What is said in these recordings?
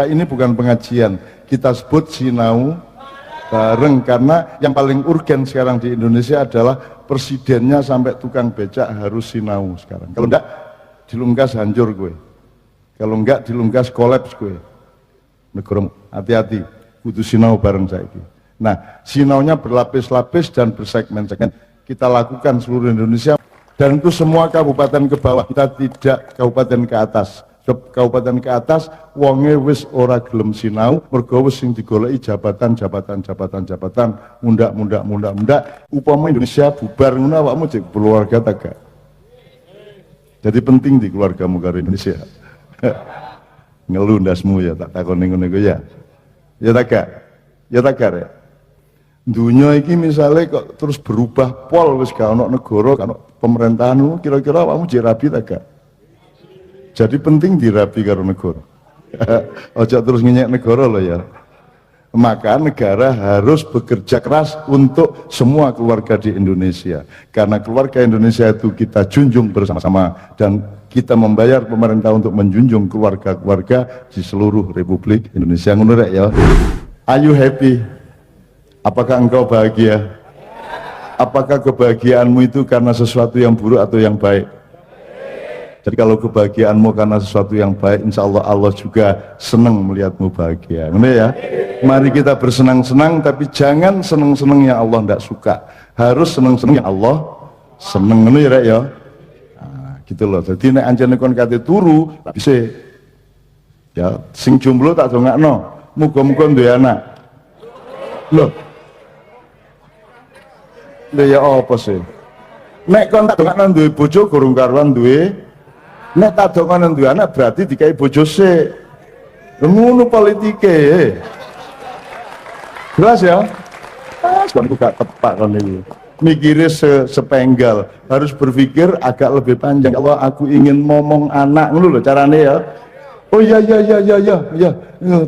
ini bukan pengajian, kita sebut sinau bareng, karena yang paling urgen sekarang di Indonesia adalah presidennya sampai tukang becak harus sinau sekarang. Kalau enggak dilungkas hancur gue, kalau enggak dilungkas kolaps gue. Negara hati-hati, kudu sinau bareng saiki. Nah, sinaunya berlapis-lapis dan bersegmen-segmen. Kita lakukan seluruh Indonesia, dan itu semua kabupaten ke bawah. Kita tidak kabupaten ke atas. Kabupaten ke atas, wonge wis ora gelem sinau, mergo wis sing digoleki jabatan, mundak. Upama Indonesia bubar ngono awakmu jek keluarga ta gak? Jadi penting di keluargamu karo Indonesia. Ngeluh ndasmu ya, tak takoni ngono iku ya. Ya tak gak? Ya tak gak rek? Dunia iki misalnya kok terus berubah pol, wis gak ono negara, gak ono pemerintahan, kira-kira awakmu jek rabi tak gak? Jadi penting dirabi karo negara. Ojo terus ngenyek negara loh ya. Maka negara harus bekerja keras untuk semua keluarga di Indonesia. Karena keluarga Indonesia itu kita junjung bersama-sama, dan kita membayar pemerintah untuk menjunjung keluarga-keluarga di seluruh Republik Indonesia. Ngono rek ya. Are you happy? Apakah engkau bahagia? Apakah kebahagiaanmu itu karena sesuatu yang buruk atau yang baik? Jadi kalau kebahagiaanmu karena sesuatu yang baik, insya Allah Allah juga senang melihatmu bahagia. Benar ya? Mari kita bersenang-senang, tapi jangan senang-senang yang Allah tidak suka. Harus senang-senang yang Allah senang. Benar ya, Rek ya? Nah, gitu loh. Jadi nek anjane kon kate turu, tak bisa. Ya, sing jomblo tak dongakno. Muga-muga duwe anak. Loh. Lha ya apa sih? Nek kon tak dongakno duwe bojo gurung karuan duwe. Nek tak dongakno duwe anak berarti dikai bojo sik. Ngono politike. Jelas ya? Sebab gak tepat kan ini. Mikirnya sepenggal, harus berpikir agak lebih panjang. Kalau aku ingin ngomong anak, ngono lho carane ya. Oh iya,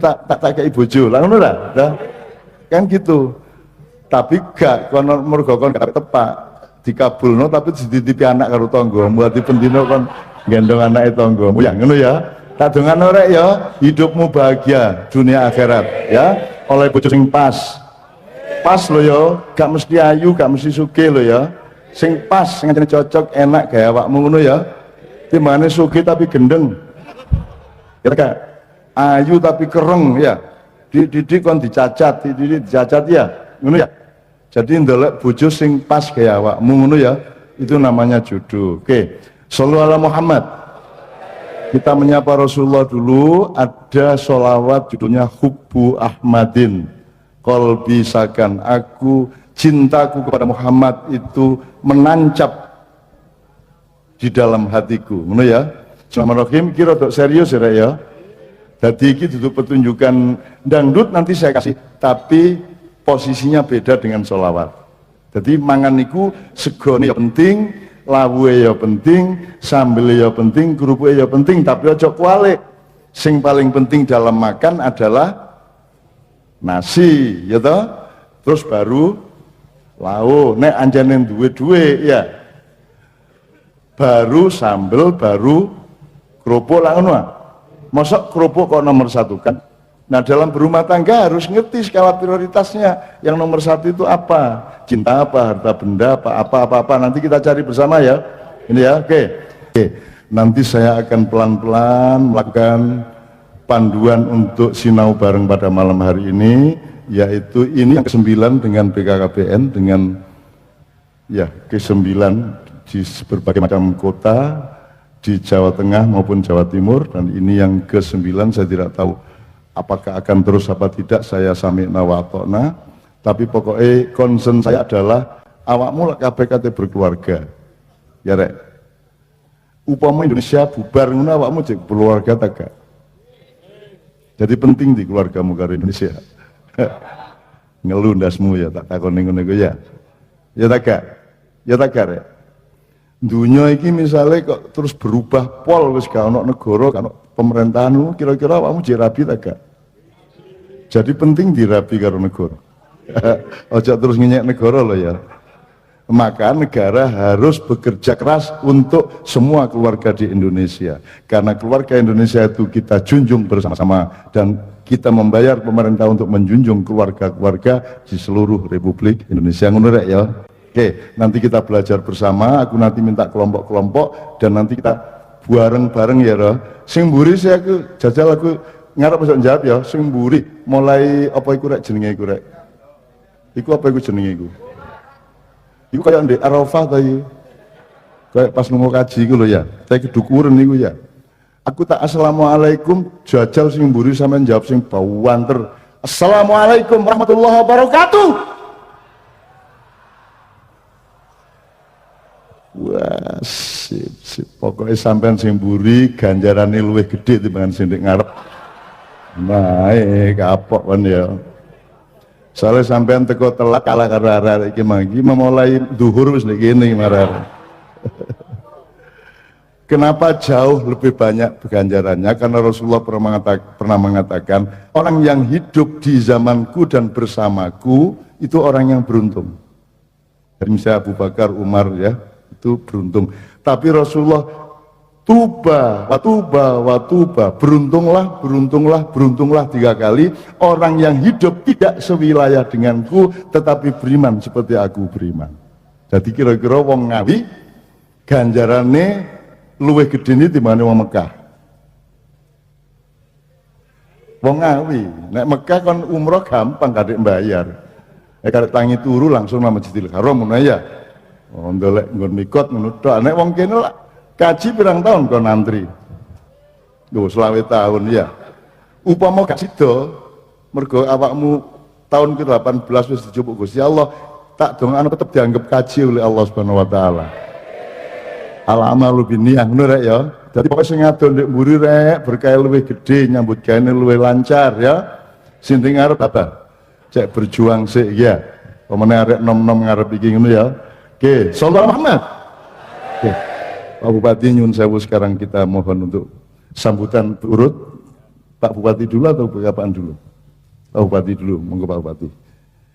tak kayak bojo. Lah ngono lah. Kan gitu. Tapi gak kono mergo kon gak tepat dikabulno, tapi dititipi anak karo tanggamu. Ati pendino kon gendong anak tanggamu. Ya ngono ya. Tak dongano rek ya, hidupmu bahagia dunia akhirat ya. Oleh bojo sing pas lo ya, gak mesti ayu, gak mesti sugih lo ya, sing pas, sing cocok, enak gaya awakmu ngono ya. Timbangane sugih tapi gendeng, ya gak? Ayu tapi kereng ya, dididik kon dicacat, dicacat ya, ngono ya. Jadi ndelok bojo sing pas gaya awakmu ngono ya, itu namanya jodoh. Oke, shollallahu ala Muhammad. Kita menyapa Rasulullah dulu. Ada sholawat judulnya Hubbu Ahmadin Qalbi Sakan. Aku, cintaku kepada Muhammad itu menancap di dalam hatiku. Ngono ya. Bismillahirrahmanirrahim. Kira dok serius ya, ya. Jadi ini duduk pertunjukan dangdut nanti saya kasih, tapi posisinya beda dengan sholawat. Jadi mangan niku segone ya penting, lawuhe ya penting, sambele ya penting, kerupuk ya penting, tapi ojo kualik. Sing paling penting dalam makan adalah nasi, ya toh? Terus baru lauk. Nek anjane duwe ya. Baru sambel, baru kerupuk lah ngono. Mosok kerupuk kok nomor satu kan? Nah dalam berumah tangga harus ngerti skala prioritasnya. Yang nomor satu itu apa? Cinta apa? Harta benda apa? Nanti kita cari bersama ya. Ini ya, oke. Nanti saya akan pelan-pelan melakukan panduan untuk sinau bareng pada malam hari ini. Yaitu ini yang ke-9 dengan BKKBN, dengan ya ke-9 di berbagai macam kota di Jawa Tengah maupun Jawa Timur. Dan ini yang ke-9, saya tidak tahu apakah akan terus apa tidak, saya sami'na wa ata'na. Tapi pokoknya concern saya adalah awakmu KPKT berkeluarga. Ya rek. Upama Indonesia bubar ngono awakmu cek keluarga tak gak? Jadi penting di keluargamu karo Indonesia. Ngeluh ndasmu ya, tak takoni ngono iku ya. Ya tak gak? Ya tak gak rek. Dunia iki misalnya kok terus berubah pol, wis gak ono negara, gak ono pemerintahan, kira-kira awakmu jek rabi tak gak? Jadi penting dirabi karo negara. Ojo terus ngenyek negara loh ya. Maka negara harus bekerja keras untuk semua keluarga di Indonesia. Karena keluarga Indonesia itu kita junjung bersama-sama dan kita membayar pemerintah untuk menjunjung keluarga-keluarga di seluruh Republik Indonesia. Ngono rek ya. Oke, nanti kita belajar bersama, aku nanti minta kelompok-kelompok dan nanti kita bareng-bareng ya roh. Sing mburi saya aku jajal aku ngarep bisa jawab ya, sing mburi mulai apa iku rek jenenge iku rek. Iku apa iku jenenge iku? Iku kayak ndek Arafah tadi, kayak pas nunggu kaji iku lho ya. Saya kedukuran iku ya. Aku tak assalamualaikum jajal sing mburi sampean jawab sing bawanter. Assalamualaikum warahmatullahi wabarakatuh. Wah, sip. Pokoknya sampean sing mburi ganjarane luwih gede timbang sing ndek ngarep. Nah, kapok kan ya. Soalnya sampean teko telak kalah karo arek iki mangki memulai duhur wis nek kene marah. Kenapa jauh lebih banyak ganjarannya? Karena Rasulullah pernah mengatakan orang yang hidup di zamanku dan bersamaku itu orang yang beruntung. Jadi misalnya Abu Bakar, Umar ya itu beruntung. Tapi Rasulullah Tuba, beruntunglah 3 kali orang yang hidup tidak sewilayah denganku tetapi beriman seperti aku beriman. Jadi kira-kira wong Ngawi ganjarane luwih gede ini timbangane wong Mekah. Wong Ngawi, nek Mekah kan umroh gampang kadek bayar. Kadek tangi turu langsung nang Masjidil Haram ngono ya. Oh ndolek nggon mikot ngono tok. Nek wong kene lah kaji pirang tahun kau antri? Loh, 20 tahun ya. Upama gak sida, mergo awakmu tahun ke-18 wis dijupuk Gusti Allah, tak dongakno tetep dianggap kaji oleh Allah Subhanahu wa taala. Al-amalu binniyah ngono rek ya. Dadi pokoke sing ngadon ndek mburi rek berkah luwih gedhe, nyambut gawe luwih lancar ya. Sing ngarep apa? Cek berjuang sik ya. Pemene arek nom-nom ngarep iki ngono ya. Oke, sallallahu Muhammad. Oke. Pak Bupati nyun sewu sekarang kita mohon untuk sambutan urut. Pak Bupati dulu atau Bapaan dulu? Pak Bupati dulu, monggo Pak Bupati.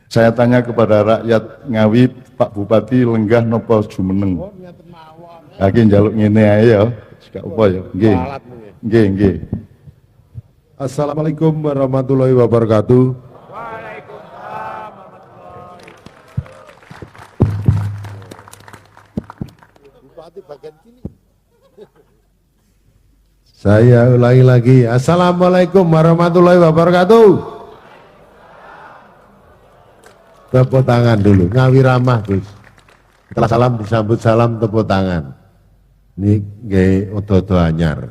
Saya tanya kepada rakyat Ngawi, Pak Bupati lenggah nopo jumeneng? Lagi njaluk ngene ae ya. Gak apa ya. Nggih. Assalamualaikum warahmatullahi wabarakatuh. Saya ulangi lagi. Assalamualaikum warahmatullahi wabarakatuh. Tepuk tangan dulu. Ngawi ramah, Gus. Setelah salam disambut salam tepuk tangan. Ini nggih odo-odo anyar.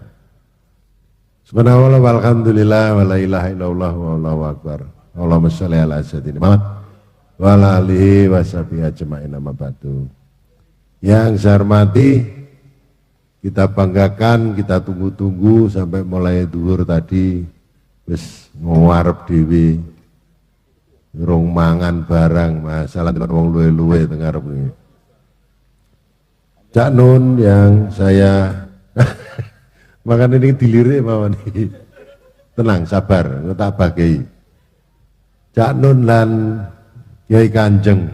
Subhanallah walhamdulillah wala ilaha illallah wallahu akbar. Allahumma sholli ala sayyidina Muhammad wa ala alihi washabihi ajmain amma ba'du. Yang saya hormati, kita banggakan, kita tunggu-tunggu sampai mulai duhur tadi wis ngarep dhewe rong mangan barang masalah dengan wong luwe-luwe teng ngarep iki. Cak Nun yang saya makan ini dilirik mawon iki. Tenang, sabar, tak bagai. Cak Nun lan Kiai Kanjeng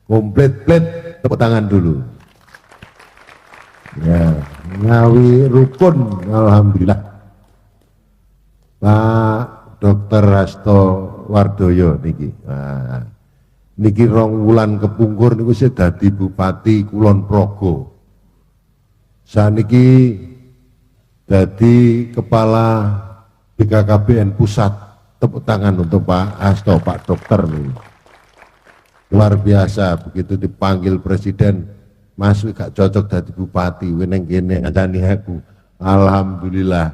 komplit-plit tepuk tangan dulu. Ya, Ngawi rukun, alhamdulillah. Pak Dr. Hasto Wardoyo niki. Nah, niki rong wulan kepungkur niku sing dadi Bupati Kulon Progo. Saniki dadi kepala BKKBN pusat. Tepuk tangan untuk Pak Hasto, Pak Dokter nih. Luar biasa begitu dipanggil presiden. Mas gak cocok jadi bupati, weneng kene ngandani aku. Alhamdulillah.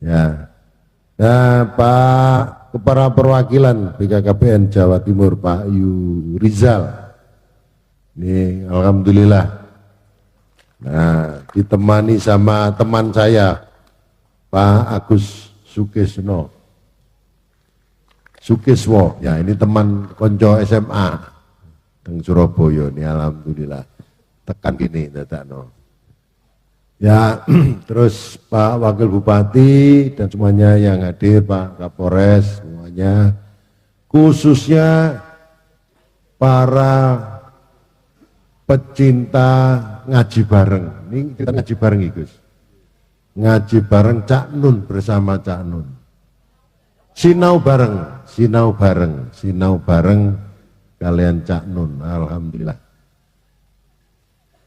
Ya. Nah, Pak Kepala Perwakilan BKKBN Jawa Timur Pak Yu Rizal. Ini alhamdulillah. Nah, ditemani sama teman saya Pak Agus Sukeswo. Ya, ini teman konco SMA teng Surabaya ini alhamdulillah. Tekan gini dadakno. Ya, terus Pak Wakil Bupati dan semuanya yang hadir, Pak Kapolres semuanya, khususnya para pecinta ngaji bareng. Ini kita ngaji bareng ya Gus. Ngaji bareng Cak Nun bersama Cak Nun. Sinau bareng, sinau bareng, sinau bareng kalian Cak Nun. Alhamdulillah.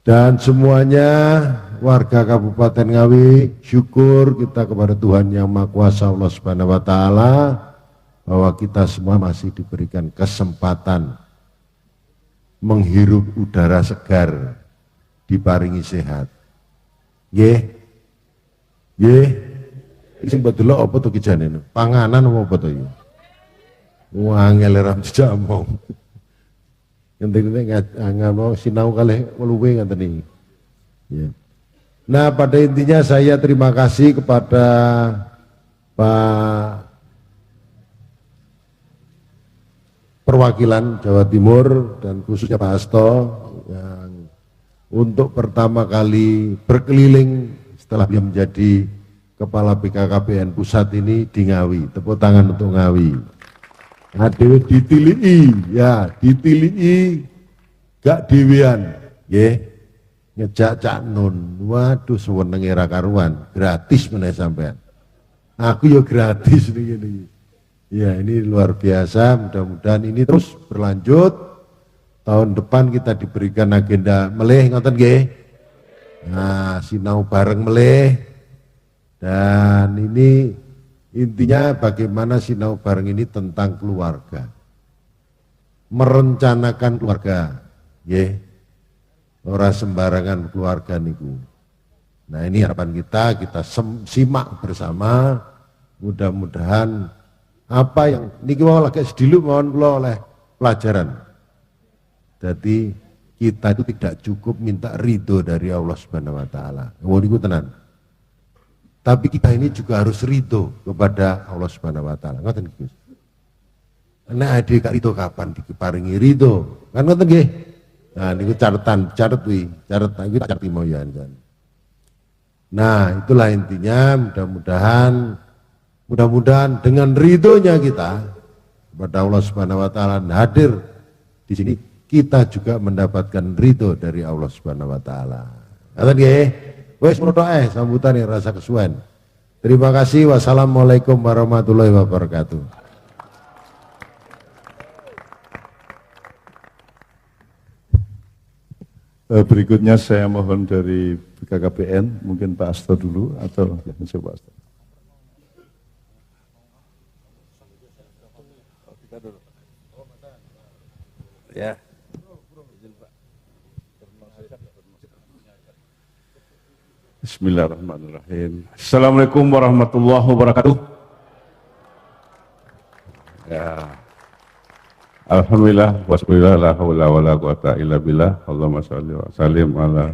Dan semuanya warga Kabupaten Ngawi, syukur kita kepada Tuhan Yang Maha Kuasa Allah Subhanahu wa taala bahwa kita semua masih diberikan kesempatan menghirup udara segar, diparingi sehat. Nggih. Nggih. Sing betul apa to kijane? Panganan apa to iki? Wangel ram dijamong. Ngene ngano sinau kalih luwe ngaten iki. Ya. Nah, pada intinya saya terima kasih kepada Pak perwakilan Jawa Timur dan khususnya Pak Hasto yang untuk pertama kali berkeliling setelah dia menjadi Kepala BKKBN Pusat ini di Ngawi. Tepuk tangan untuk Ngawi. Adewe ditilii, ya ditilii gak dewean, ngejak Cak Nun. Waduh, sewenenge ra karuan, gratis meneh sampean. Aku ya gratis nih. Ya ini luar biasa, mudah-mudahan ini terus berlanjut. Tahun depan kita diberikan agenda meleh, ngoten nggih. Nah, sinau bareng meleh. Dan ini intinya bagaimana sinau bareng ini tentang keluarga. Merencanakan keluarga, nggih. Ora sembarangan keluarga niku. Nah, ini harapan kita simak bersama. Mudah-mudahan apa yang niki mau lagi sediluk mohon kula oleh pelajaran. Jadi kita itu tidak cukup minta ridho dari Allah Subhanahu wa taala. Niku tenan. Tapi kita ini juga harus ridho kepada Allah Subhanahu wa taala. Ngoten Gus. Nek ade gak ridho kapan diparingi ridho? Kan ngoten nggih. Nah, niku catet kuwi, catet iki tak catet moyan kan. Nah, itulah intinya, mudah-mudahan dengan ridhonya kita kepada Allah Subhanahu wa taala hadir di sini, kita juga mendapatkan ridho dari Allah Subhanahu wa taala. Ngoten nggih. Wes protoe sambutan yang rasa kesuwen. Terima kasih. Wassalamualaikum warahmatullahi wabarakatuh. Berikutnya saya mohon dari BKKBN, mungkin Pak Hasto dulu atau Pak Hasto. Ya. Bismillahirrahmanirrahim. Assalamualaikum warahmatullahi wabarakatuh. Ya. Alhamdulillah wasbillah la haula wala quwata illa billah. Allahumma shalli wa sallim ala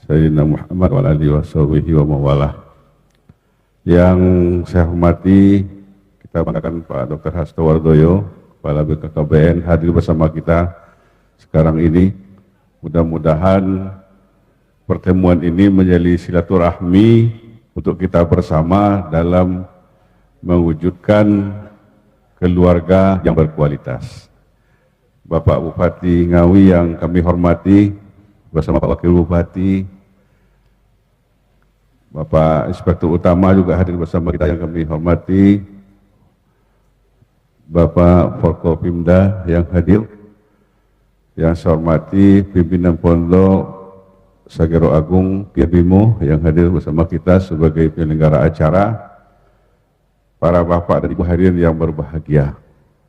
sayyidina Muhammad wa alihi washabihi wa mawalah. Yang saya hormati, kita banggakan Pak Dr. Hasto Wardoyo, Kepala BKKBN hadir bersama kita sekarang ini. Mudah-mudahan pertemuan ini menjadi silaturahmi untuk kita bersama dalam mewujudkan keluarga yang berkualitas. Bapak Bupati Ngawi yang kami hormati, bersama Pak Wakil Bupati, Bapak Inspektur Utama juga hadir bersama kita yang kami hormati, Bapak Forkopimda yang hadir, yang saya hormati pimpinan Pondok Sagero Agung Bimo yang hadir bersama kita sebagai penyelenggara acara, para bapak dan ibu hadirin yang berbahagia.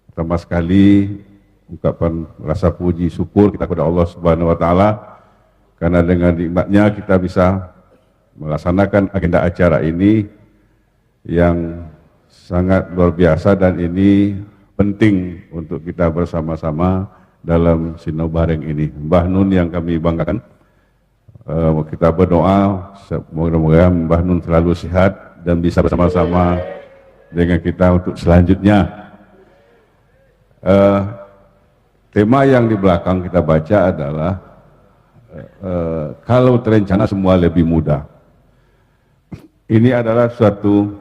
Pertama sekali ungkapan rasa puji syukur kita kepada Allah Subhanahu wa taala karena dengan nikmatnya kita bisa melaksanakan agenda acara ini yang sangat luar biasa dan ini penting untuk kita bersama-sama dalam sinau bareng ini. Mbah Nun yang kami banggakan, kita berdoa semoga Mbah Nun selalu sehat dan bisa bersama-sama dengan kita untuk selanjutnya. Tema yang di belakang kita baca adalah kalau terencana semua lebih mudah. Ini adalah suatu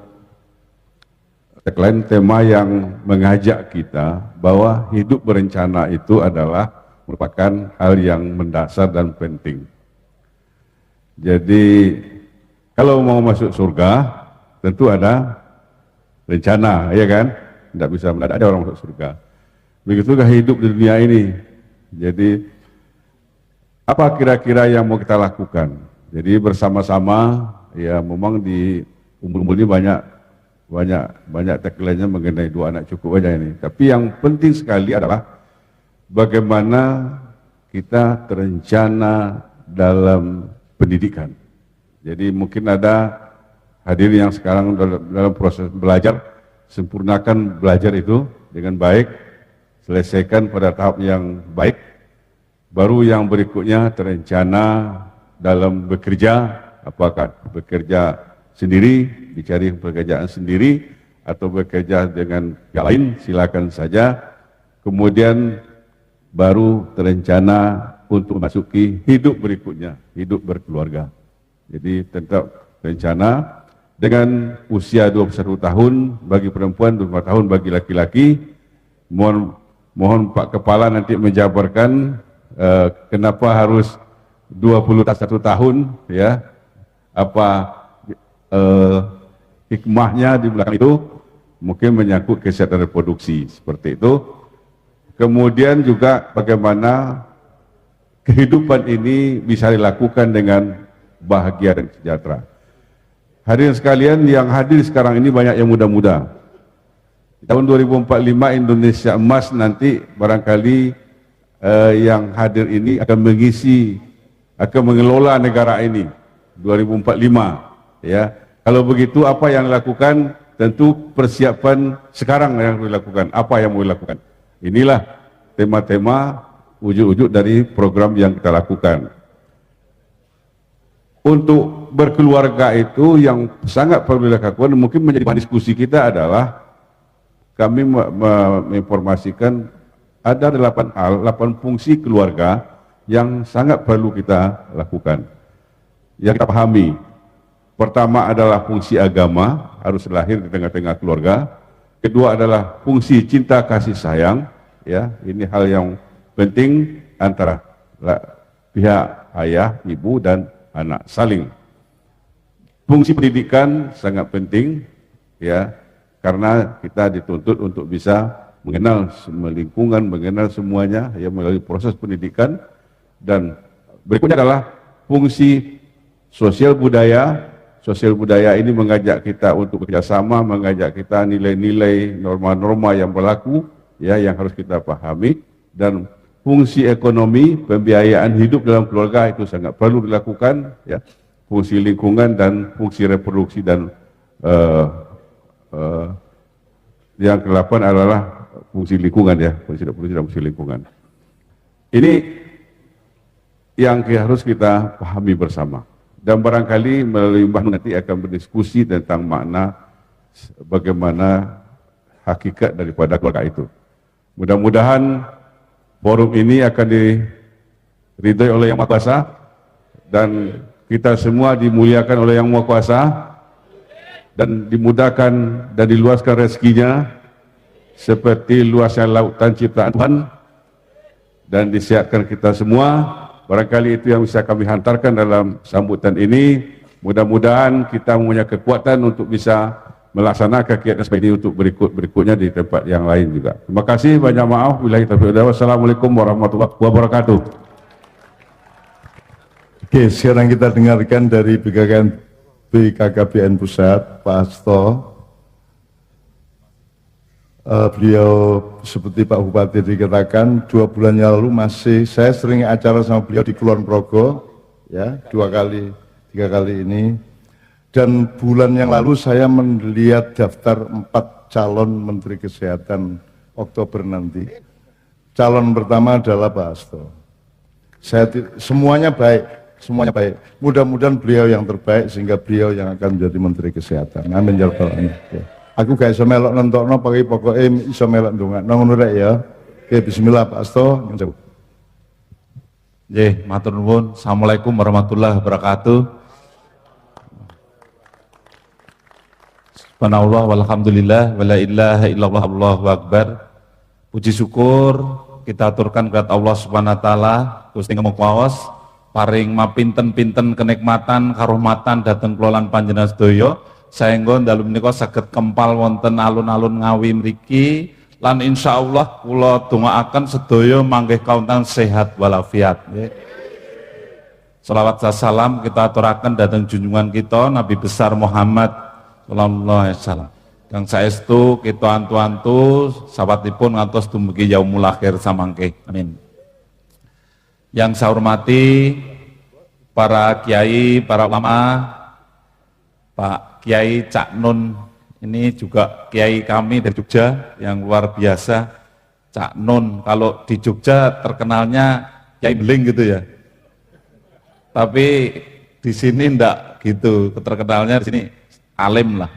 tagline tema yang mengajak kita bahwa hidup berencana itu adalah merupakan hal yang mendasar dan penting. Jadi kalau mau masuk surga tentu ada rencana, ya kan? Tidak bisa mendadak ada orang masuk surga. Begitulah hidup di dunia ini. Jadi apa kira-kira yang mau kita lakukan? Jadi bersama-sama, ya memang di umur-umur ini banyak tagline-nya mengenai 2 anak cukup aja ini. Tapi yang penting sekali adalah bagaimana kita terencana dalam pendidikan. Jadi mungkin ada hadirin yang sekarang dalam proses belajar, sempurnakan belajar itu dengan baik, selesaikan pada tahap yang baik, baru yang berikutnya terencana dalam bekerja, apakah bekerja sendiri, dicari pekerjaan sendiri, atau bekerja dengan yang lain, silakan saja. Kemudian baru terencana untuk memasuki hidup berikutnya, hidup berkeluarga. Jadi tetap rencana dengan usia 21 tahun bagi perempuan, 25 tahun bagi laki-laki. Mohon Pak Kepala nanti menjabarkan kenapa harus 21 tahun, ya, apa hikmahnya di belakang itu, mungkin menyangkut kesehatan reproduksi, seperti itu. Kemudian juga bagaimana kehidupan ini bisa dilakukan dengan bahagia dan sejahtera. Hadirin sekalian yang hadir sekarang ini banyak yang muda-muda. Tahun 2045 Indonesia emas nanti barangkali yang hadir ini akan mengelola negara ini 2045, ya. Kalau begitu apa yang dilakukan? Tentu persiapan sekarang yang dilakukan. Apa yang mau dilakukan? Inilah tema-tema wujud-wujud dari program yang kita lakukan. Untuk berkeluarga itu yang sangat perlu dilakukan, mungkin menjadi bahan diskusi kita adalah kami menginformasikan ada 8 hal, 8 fungsi keluarga yang sangat perlu kita lakukan, yang kita pahami. Pertama adalah fungsi agama, harus lahir di tengah-tengah keluarga. Kedua adalah fungsi cinta kasih sayang, ya, ini hal yang penting antara pihak ayah, ibu dan anak saling. Fungsi pendidikan sangat penting, ya, karena kita dituntut untuk bisa mengenal semua lingkungan, mengenal semuanya, ya, melalui proses pendidikan. Dan berikutnya adalah fungsi sosial budaya. Sosial budaya ini mengajak kita untuk bekerjasama, mengajak kita nilai-nilai, norma-norma yang berlaku, ya, yang harus kita pahami. Dan fungsi ekonomi, pembiayaan hidup dalam keluarga itu sangat perlu dilakukan, ya. Fungsi lingkungan dan fungsi reproduksi, dan yang ke-8 adalah fungsi lingkungan, ya, fungsi reproduksi dan fungsi lingkungan. Ini yang harus kita pahami bersama. Dan barangkali melalui Mbah nanti akan berdiskusi tentang makna bagaimana hakikat daripada keluarga itu. Mudah-mudahan forum ini akan diridhai oleh Yang Maha Kuasa dan kita semua dimuliakan oleh Yang Maha Kuasa dan dimudahkan dan diluaskan rezekinya seperti luasnya lautan ciptaan Tuhan dan disiapkan kita semua. Barangkali itu yang bisa kami hantarkan dalam sambutan ini. Mudah-mudahan kita mempunyai kekuatan untuk bisa melaksanakan kegiatan seperti ini untuk berikutnya di tempat yang lain juga. Terima kasih, banyak maaf. Wassalamualaikum warahmatullahi wabarakatuh. Oke, sekarang kita dengarkan dari BKKBN Pusat, Pak Hasto. Beliau seperti Pak Bupati dikatakan 2 bulan yang lalu saya sering acara sama beliau di Kulon Progo, ya, 2 kali 3 kali ini. Dan bulan yang lalu saya melihat daftar 4 calon Menteri Kesehatan Oktober nanti. Calon pertama adalah Pak Hasto. Semuanya baik. Mudah-mudahan beliau yang terbaik sehingga beliau yang akan menjadi Menteri Kesehatan. Amin ya rabbal alamin. Aku gak iso melok nentokno pokoke iso melok ndongakno ngono rek ya. Oke, bismillah Pak Hasto. Nggih, matur nuwun. Assalamualaikum warahmatullahi wabarakatuh. Subhanallah walhamdulillah wala ilaha illallah Allahu akbar. Puji syukur kita aturkan kepada Allah Subhanahu wa taala Gusti Ngemawaos paring mapinten-pinten kenikmatan karuhmatan dhateng kula lan panjenengan sedaya saengga dalu menika saged kempal wonten alun-alun Ngawi mriki lan insyaallah kula dongaaken sedaya manggih kauntan sehat walafiat nggih. Salawat salam kita aturaken dhateng junjungan kita Nabi besar Muhammad sallallahu alaihi wasallam. Kang saestu kita antu-antu sahabatipun ngantos dumugi yaumul akhir samangke. Amin. Yang saya hormati para kiai, para ulama, Pak Kiai Cak Nun, ini juga kiai kami dari Jogja yang luar biasa. Cak Nun, kalau di Jogja terkenalnya Kiai Beling gitu ya. Tapi di sini enggak gitu, terkenalnya di sini alim lah.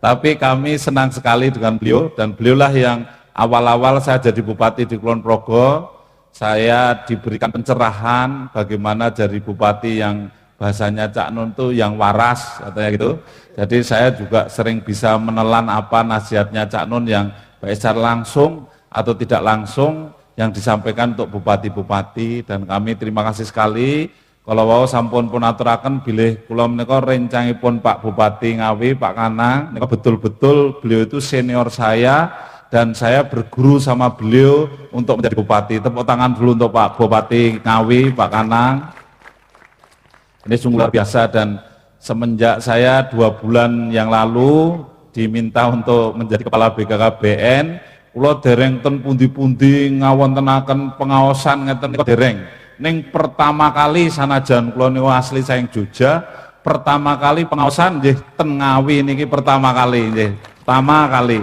Tapi kami senang sekali dengan beliau dan beliaulah yang awal-awal saya jadi bupati di Kulon Progo, saya diberikan pencerahan bagaimana jadi bupati yang bahasanya Cak Nun itu yang waras katanya gitu. Jadi saya juga sering bisa menelan apa nasihatnya Cak Nun yang baik secara langsung atau tidak langsung yang disampaikan untuk bupati-bupati, dan kami terima kasih sekali. Kalau wau sampun pun aturaken bilih kula menika rencangipun Pak Bupati Ngawi, Pak Kanang, menika betul-betul beliau itu senior saya dan saya berguru sama beliau untuk menjadi bupati. Tepuk tangan dulu untuk Pak Bupati Ngawi, Pak Kanang. Ini sungguh luar biasa, dan semenjak saya 2 bulan yang lalu diminta untuk menjadi kepala BKKBN, kula dereng ten pundi-pundi ngawontenaken pengawasan ngeten niku dereng. Ning pertama kali sanajan kula niku asli saking Jogja, pertama kali pengawasan nggih ten Ngawi niki pertama kali nggih. Pertama kali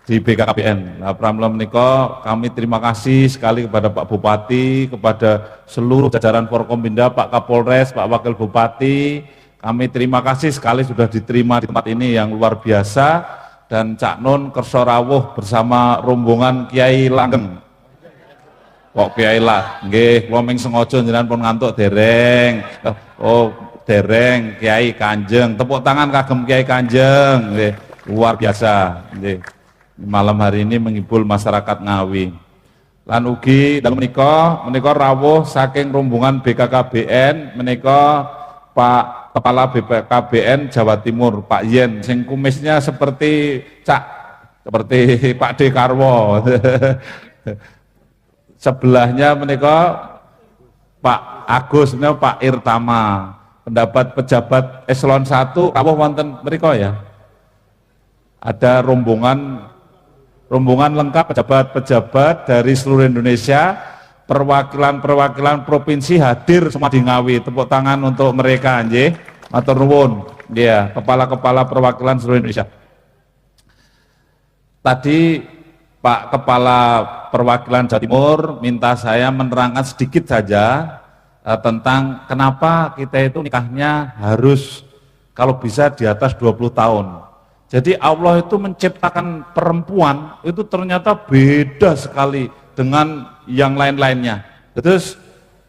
di BKKBN. Nah, pramila menika kami terima kasih sekali kepada Pak Bupati, kepada seluruh jajaran Forkompinda, Pak Kapolres, Pak Wakil Bupati. Kami terima kasih sekali sudah diterima di tempat ini yang luar biasa. Dan Cak Nun kersa rawuh bersama rombongan Kiai Langgeng. Kok Kiai lah, nggih, kula ming sengaja jenengan pun ngantuk dereng. Oh, dereng Kiai Kanjeng. Tepuk tangan kagem Kiai Kanjeng, nggih. Luar biasa, nggih. Malam hari ini menghibur masyarakat Ngawi. Lan ugi dalem menika rawuh saking rombongan BKKBN menika Pak Kepala BKKBN Jawa Timur, Pak Yen, sing kumisnya seperti Pak Dekarwo. Sebelahnya menika Pak Agus, Pak Irtama, pendapat pejabat eselon 1 rawuh wonten mriku ya. Ada rombongan lengkap pejabat-pejabat dari seluruh Indonesia, perwakilan provinsi hadir semua di Ngawi. Tepuk tangan untuk mereka nggih. Matur nuwun. Dia kepala-kepala perwakilan seluruh Indonesia. Tadi Pak Kepala Perwakilan Jawa Timur minta saya menerangkan sedikit saja tentang kenapa kita itu nikahnya harus kalau bisa di atas 20 tahun. Jadi Allah itu menciptakan perempuan itu ternyata beda sekali dengan yang lain-lainnya. Terus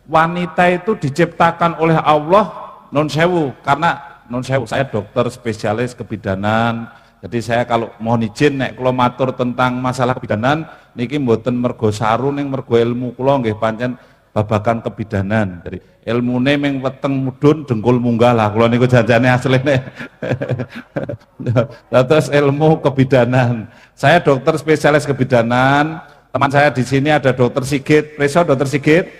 wanita itu diciptakan oleh Allah non sewu, karena non sewu saya dokter spesialis kebidanan. Jadi saya kalau mohon izin nek kula matur tentang masalah kebidanan niki mboten mergo saru ning mergo ilmu kula nggih pancen babagan kebidanan. Jadi ilmune ming weteng mudhun dengkul munggah lah kula niku janjane asline. Terus ilmu kebidanan. Saya dokter spesialis kebidanan. Teman saya di sini ada Dokter Sigit, preso Dokter Sigit.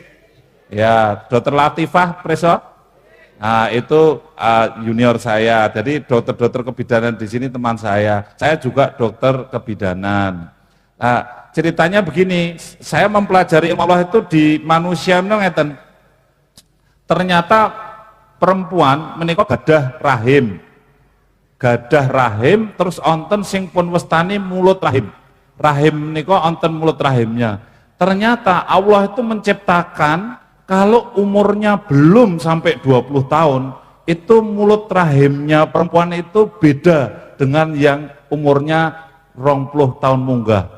Ya, Dokter Latifah, preso. Nah, itu junior saya. Jadi dokter-dokter kebidanan di sini teman saya. Saya juga dokter kebidanan. Nah, ceritanya begini, saya mempelajari ilmu Allah itu di manusia ngeten. Ternyata perempuan menika gadah rahim terus onten sing pun wastani mulut rahim. Rahim menika onten mulut rahimnya. Ternyata Allah itu menciptakan kalau umurnya belum sampai 20 tahun, itu mulut rahimnya perempuan itu beda dengan yang umurnya 20 tahun munggah.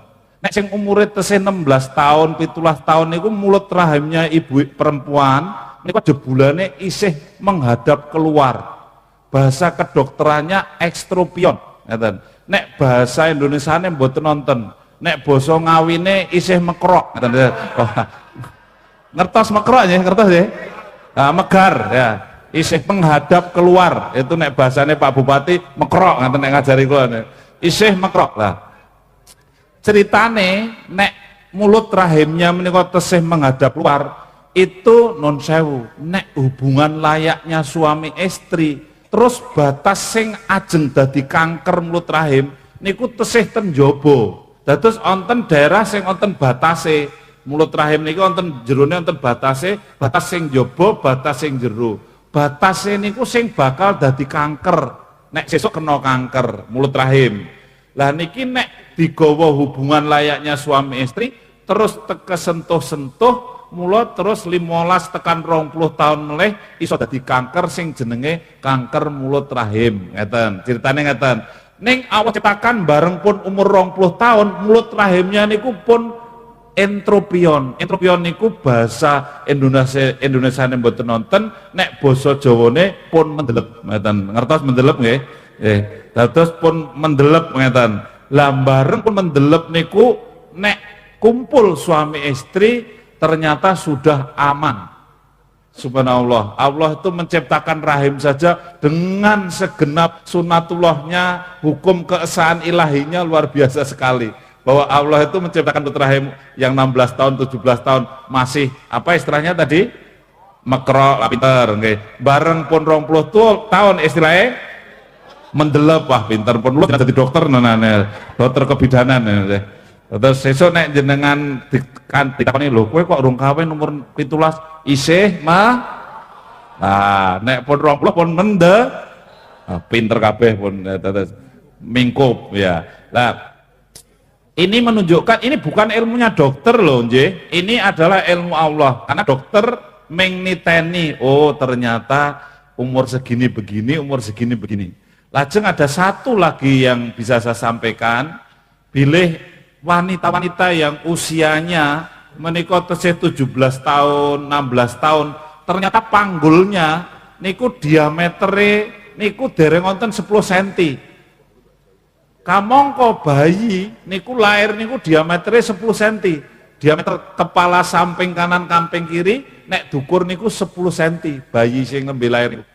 Nek sing umure tesih 16 tahun, 17 tahun itu mulut rahimnya ibu perempuan niku jebulane isih menghadap keluar. Bahasa kedokterannya ekstropion, ngeten. Nek bahasa Indonesiane mboten nonton. nek basa ngawine isih mekrok. Ngertos mekrok ya, ngertos ya? Nah, megar ya. Isih menghadap keluar. Itu nek bahasane Pak Bupati mekrok ngaten nek ngajari kula. Isih mekrok lah. Ceritane nek mulut rahimnya menika tesih menghadap keluar, itu non sewu. Nek hubungan layaknya suami istri, terus batas sing ajeng dadi kanker mulut rahim niku tesih ten jaba. Dados wonten daerah sing wonten batase mulut rahim niku wonten jerone wonten batase, batas sing jaba, batas sing jero. Batase niku sing bakal dadi kanker. Nek sesuk kena kanker mulut rahim. Lah niki nek digawa hubungan layaknya suami istri terus teke sentuh-sentuh mula terus 15 tekan 20 tahun meleh iso dadi kanker sing jenenge kanker mulut rahim. Ngeten, ceritane ngeten. Ning Allah ciptakan bareng pun umur 20 tahun mulut rahimnya niku pun entropion. Entropion niku bahasa Indonesia mboten nonton, nek basa Jawane pun mendelep. Ngeten. Ngertos mendelep nggih? Dados pun mendelep ngeten. Lah bareng pun mendelep niku nek kumpul suami istri ternyata sudah aman. Subhanallah, Allah itu menciptakan rahim saja dengan segenap sunatullahnya, hukum keesaan ilahinya luar biasa sekali. Bahwa Allah itu menciptakan rahim yang 16 tahun, 17 tahun masih apa istilahnya tadi? Mekrok, pinter, okay. Bareng pun 20 tahun istilahnya mendelep, wah pinter pun lu jadi dokter dokter kebidanan. Terus sesuk nek jenengan ditakoni lho, kowe kok urung kawin umur 17 isih mah. Nah, nek pun 20 pun pinter kabeh pun terus mingkup ya. Lah ini menunjukkan ini bukan ilmunya dokter loh, nggih. Ini adalah ilmu Allah. Karena dokter mengniteni, oh ternyata umur segini begini, umur segini begini. Lajeng ada satu lagi yang bisa saya sampaikan, bilih wanita-wanita yang usianya menika tesih 17 tahun, 16 tahun, ternyata panggulnya niku diametere niku dereng wonten 10 cm. Kamangka bayi niku lahir niku diametere 10 cm. Diameter kepala samping kanan samping kiri nek dukur niku 10 cm bayi sing nembe lahir.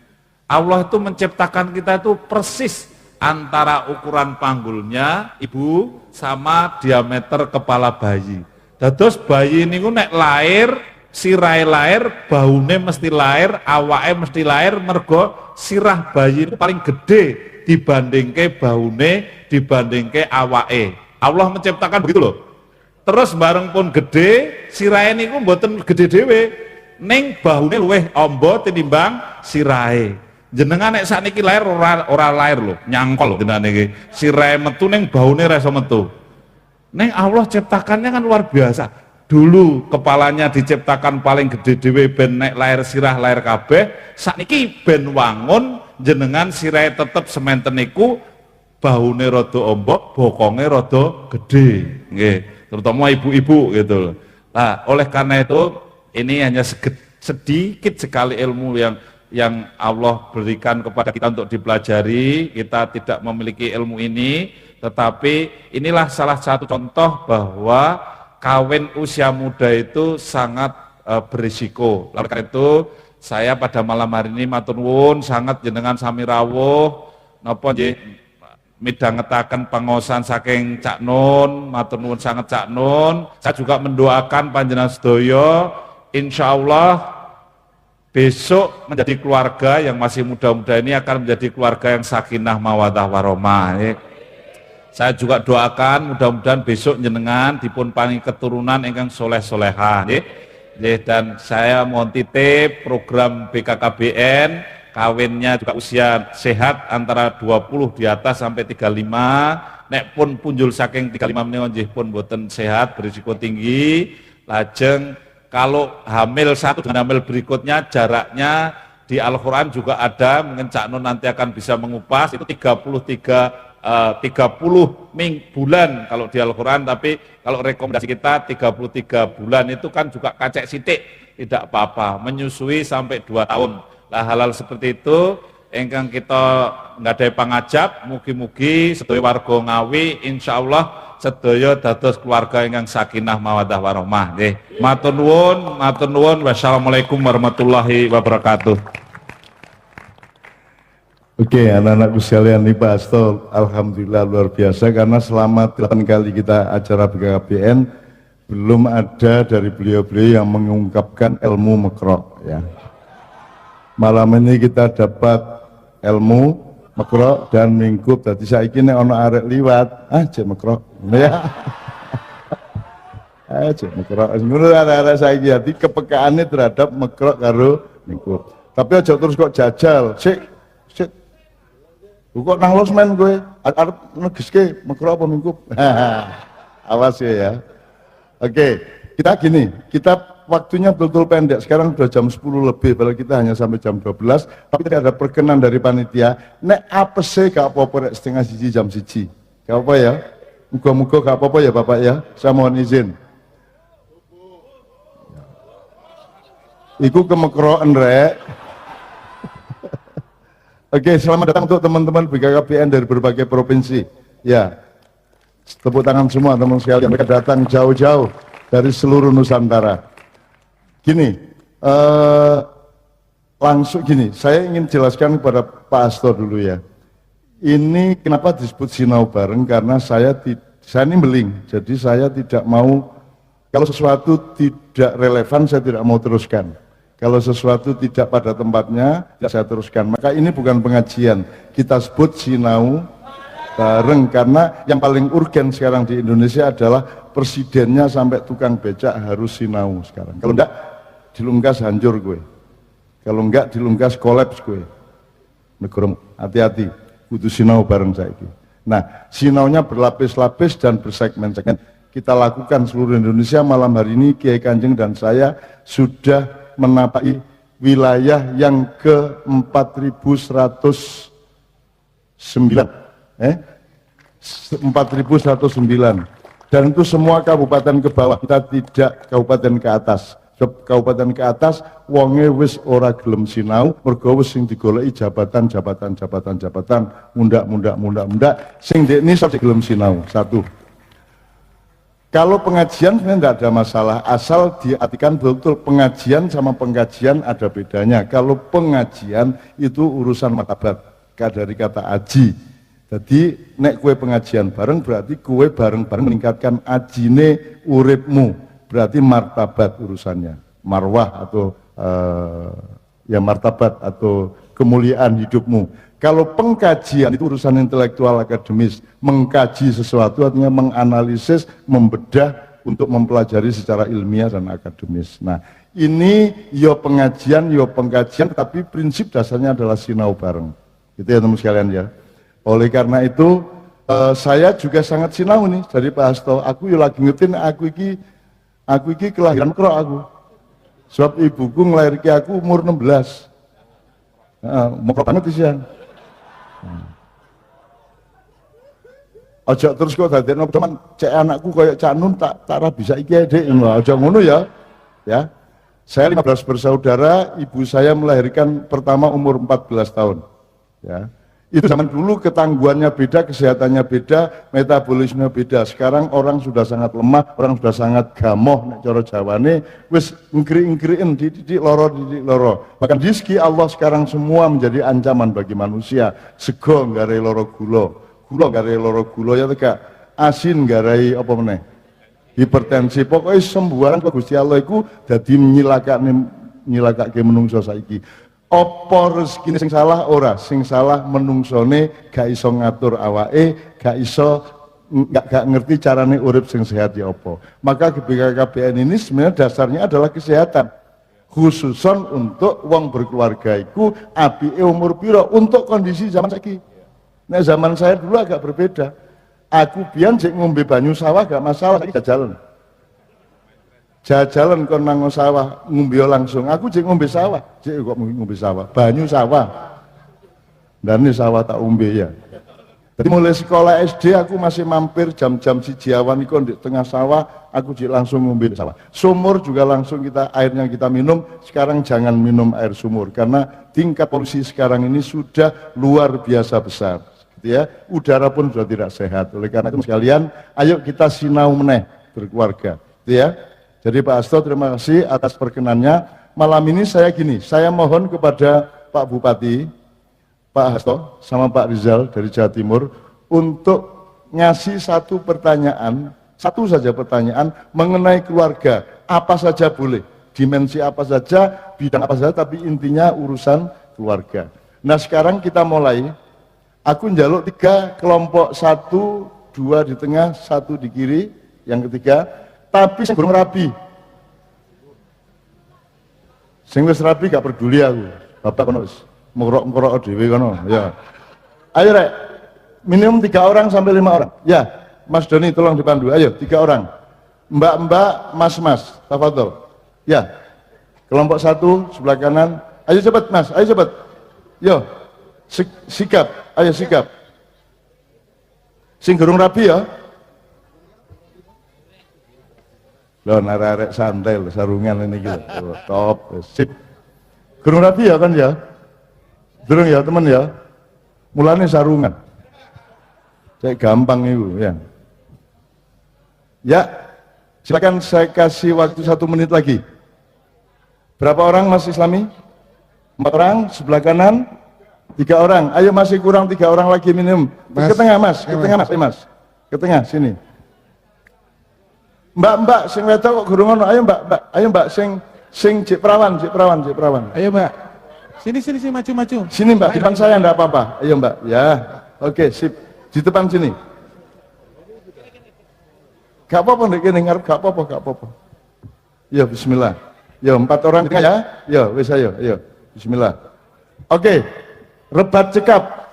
Allah itu menciptakan kita itu persis antara ukuran panggulnya ibu sama diameter kepala bayi. Dados bayi niku nek lahir, sirahe lahir, baune mesti lahir, awake mesti lahir mergo sirah bayi itu paling gede dibandingke baune, dibandingke awake. Allah menciptakan begitu loh. Terus bareng pun gede, sirahe niku mboten gede dhewe, ning baune luwih amba tinimbang sirahe. Jenengan nek sakniki lahir ora lahir lho, nyangkol jenengan iki. Sirahe metu ning baune ra iso metu. Ning Allah ciptakannya kan luar biasa. Dulu kepalanya diciptakan paling gede dhewe ben nek lahir sirah lahir kabeh, sakniki ben wangun jenengan sirahe tetep sementen niku baune rada ombok, bokonge rada gede. Nggih, terutama ibu-ibu gitu loh. Nah, oleh karena itu ini hanya sedikit sekali ilmu yang Allah berikan kepada kita untuk dipelajari. Kita tidak memiliki ilmu ini, tetapi inilah salah satu contoh bahwa kawin usia muda itu sangat berisiko. Oleh karena itu saya pada malam hari ini matur nuwun sangat jenengan sami rawuh napa nggih midhangetaken pangaosan saking Cak Nun, matur nuwun sangat Cak Nun. Saya juga mendoakan panjenengan sedaya insyaallah besok menjadi keluarga yang masih muda-muda ini akan menjadi keluarga yang sakinah mawaddah warahmah. Saya juga doakan mudah-mudahan besok jenengan dipun paringi keturunan ingkang soleh-solehah. Dan saya mohon titip program BKKBN kawinnya juga usia sehat antara 20 di atas sampai 35. Nek pun punjul saking 35 menika nggih pun boten sehat, berisiko tinggi. Lajeng kalau hamil satu dengan hamil berikutnya jaraknya di Al-Quran juga ada, mungkin Cak Nun nanti akan bisa mengupas, itu 30 bulan kalau di Al-Quran, tapi kalau rekomendasi kita 33 bulan itu kan juga kacek sitik, tidak apa-apa, menyusui sampai 2 tahun. Lah halal seperti itu, engkang kita nggak ada pangajab, mugi-mugi sedaya warga Ngawi insya Allah sedaya dados keluarga ingkang sakinah mawaddah warahmah nggih. Matur nuwun, wassalamualaikum warahmatullahi wabarakatuh. Oke, anak-anakku sekalian nih Pak Hasto, alhamdulillah luar biasa karena selama 8 kali kita acara BKKBN belum ada dari beliau-beliau yang mengungkapkan ilmu makro ya. Malam ini kita dapat ilmu makro dan mingkup. Tadi saya kini ono arek liwat, cek makro, ya. Cek makro. Ngono arek saya jadi kepekaannya terhadap makro karo mingkup. Tapi aja terus kok jajal, sik. Kok nang losmen gue, arep negeske makro apa mingkup. Awas ya. Oke, kita gini, kita waktunya betul-betul pendek, sekarang sudah jam 10 lebih, padahal kita hanya sampai jam 12, tapi tidak ada perkenan dari panitia, nek apa sih gak apa-apa, setengah siji jam siji, gak apa ya, muka-muka gak apa-apa ya Bapak ya, saya mohon izin. Iku kemekroan rek. Oke, selamat datang untuk teman-teman BKKBN dari berbagai provinsi, ya. Tepuk tangan semua teman sekalian, mereka datang jauh-jauh dari seluruh Nusantara. Gini, langsung gini, saya ingin jelaskan kepada Pak Hasto dulu ya. Ini kenapa disebut sinau bareng, karena saya ini beling, jadi saya tidak mau, kalau sesuatu tidak relevan saya tidak mau teruskan. Kalau sesuatu tidak pada tempatnya, tidak saya teruskan. Maka ini bukan pengajian, kita sebut sinau bareng, karena yang paling urgen sekarang di Indonesia adalah presidennya sampai tukang becak harus sinau sekarang. Kalau enggak dilungkas hancur gue, kalau enggak dilungkas kolaps gue. Negara hati-hati, kudu sinau bareng saiki. Nah, sinaunya berlapis-lapis dan bersegmen-segmen. Kita lakukan seluruh Indonesia. Malam hari ini Kiai Kanjeng dan saya sudah menapaki wilayah yang ke 4109. 4109, dan itu semua kabupaten ke bawah, kita tidak kabupaten ke atas. Kabupaten ke atas wonge wis ora gelem sinau, mergo wis sing digoleki jabatan mundak sing dekne sok gelem sinau. Satu, kalau pengajian sebenarnya tidak ada masalah, asal diartikan betul pengajian sama pengkajian ada bedanya. Kalau pengajian itu urusan martabat, dari kata aji. Jadi nek kue pengajian bareng berarti kue bareng-bareng meningkatkan ajine uripmu, berarti martabat urusannya, marwah atau ya martabat atau kemuliaan hidupmu. Kalau pengkajian itu urusan intelektual akademis, mengkaji sesuatu artinya menganalisis, membedah untuk mempelajari secara ilmiah dan akademis. Nah, ini yo pengajian, yo pengkajian, tapi prinsip dasarnya adalah sinau bareng. Itu ya teman sekalian ya. Oleh karena itu saya juga sangat sinau nih dari Pak Hasto. Aku yo lagi ngerti aku iki kelahiran kro aku. Sebab ibuku ngelahirke aku umur 16. Mau banget isian. Ojo terus kok dadekno teman cek anakku kayak Cak Nun tak ra bisa iki Dik. Ojo ngono ya. Ya. Saya 15 bersaudara, ibu saya melahirkan pertama umur 14 tahun. Ya. Itu zaman dulu ketangguhannya beda, kesehatannya beda, metabolisme beda. Sekarang orang sudah sangat lemah, orang sudah sangat gamoh, nek cara Jawane wis ngri-ngriin dididik loro. Bahkan rizki Allah sekarang semua menjadi ancaman bagi manusia. Sego garai loro gula garai loro gula ya teka, asin garai apa meneh? Hipertensi. Pokoknya sembuhan kok Gusti Allah iku dadi nyilakake menungso saiki. Apa rezekine sing salah ora, sing salah menungsone gak iso ngatur awake, gak ngerti carane urip sing sehat ya apa. Maka BKKBN ini sebenarnya dasarnya adalah kesehatan. Khususon untuk wong berkeluarga iku apike umur piro untuk kondisi zaman saiki. Nek zaman saya dulu agak berbeda. Aku biyen sik ngombe banyu sawah gak masalah, saiki jajalan kon nang sawah ngombe langsung. Aku jek ngombe sawah, jek kok ngombe sawah, banyu sawah. Dan ini sawah tak umbe ya. Jadi mulai sekolah SD aku masih mampir jam-jam siji awan iku di tengah sawah, aku jek langsung ngombe sawah. Sumur juga langsung airnya kita minum. Sekarang jangan minum air sumur karena tingkat polusi sekarang ini sudah luar biasa besar. gitu ya. Udara pun sudah tidak sehat. Oleh karena itu sekalian, ayo kita sinau meneh berkeluarga, gitu ya. Jadi Pak Hasto, terima kasih atas perkenannya. Malam ini saya mohon kepada Pak Bupati, Pak Hasto, sama Pak Rizal dari Jawa Timur untuk ngasih satu saja pertanyaan mengenai keluarga. Apa saja boleh, dimensi apa saja, bidang apa saja, tapi intinya urusan keluarga. Nah sekarang kita mulai. Aku njaluk 3 kelompok, 1, 2 di tengah, 1 di kiri, yang ketiga, tapi sing durung rabi. Sing wis rabi gak peduli aku. Bapak kono wis ngorok-ngorok dhewe kono, ya. Ayo rek, minimum 3 orang sampai 5 orang. Ya, Mas Doni tolong dipandu. Ayo 3 orang. Mbak-mbak, mas-mas, tafadhol. Ya. Kelompok 1 sebelah kanan. Ayo cepat Mas, ayo cepat. Yo. Sikap, ayo sikap. Sing gerung rabi ya. Loh, arek-arek santai loh, sarungan ini gitu. Oh, top, sip. Gerung rabi ya kan ya? Durung ya teman ya? Mulanya sarungan. Saya gampang itu ya. Ya, silakan saya kasih waktu 1 menit lagi. Berapa orang Mas Islami? 4 orang, sebelah kanan, 3 orang. Ayo masih kurang 3 orang lagi minimum. Ke tengah Mas, ke tengah Mas. Ke tengah sini. Mbak, sing wedok kok gurung ono. Ayo Mbak, sing cek perawan. Ayo Mbak, sini maju. Sini Mbak, di depan saya enggak apa-apa. Ayo Mbak, ya. Oke, sip. Di depan sini. Gak apa-apa ndek kene ngarep, gak apa-apa. Ya bismillah. Ya 4 orang ya. Ya wis ayo. Bismillah. Oke. Rebat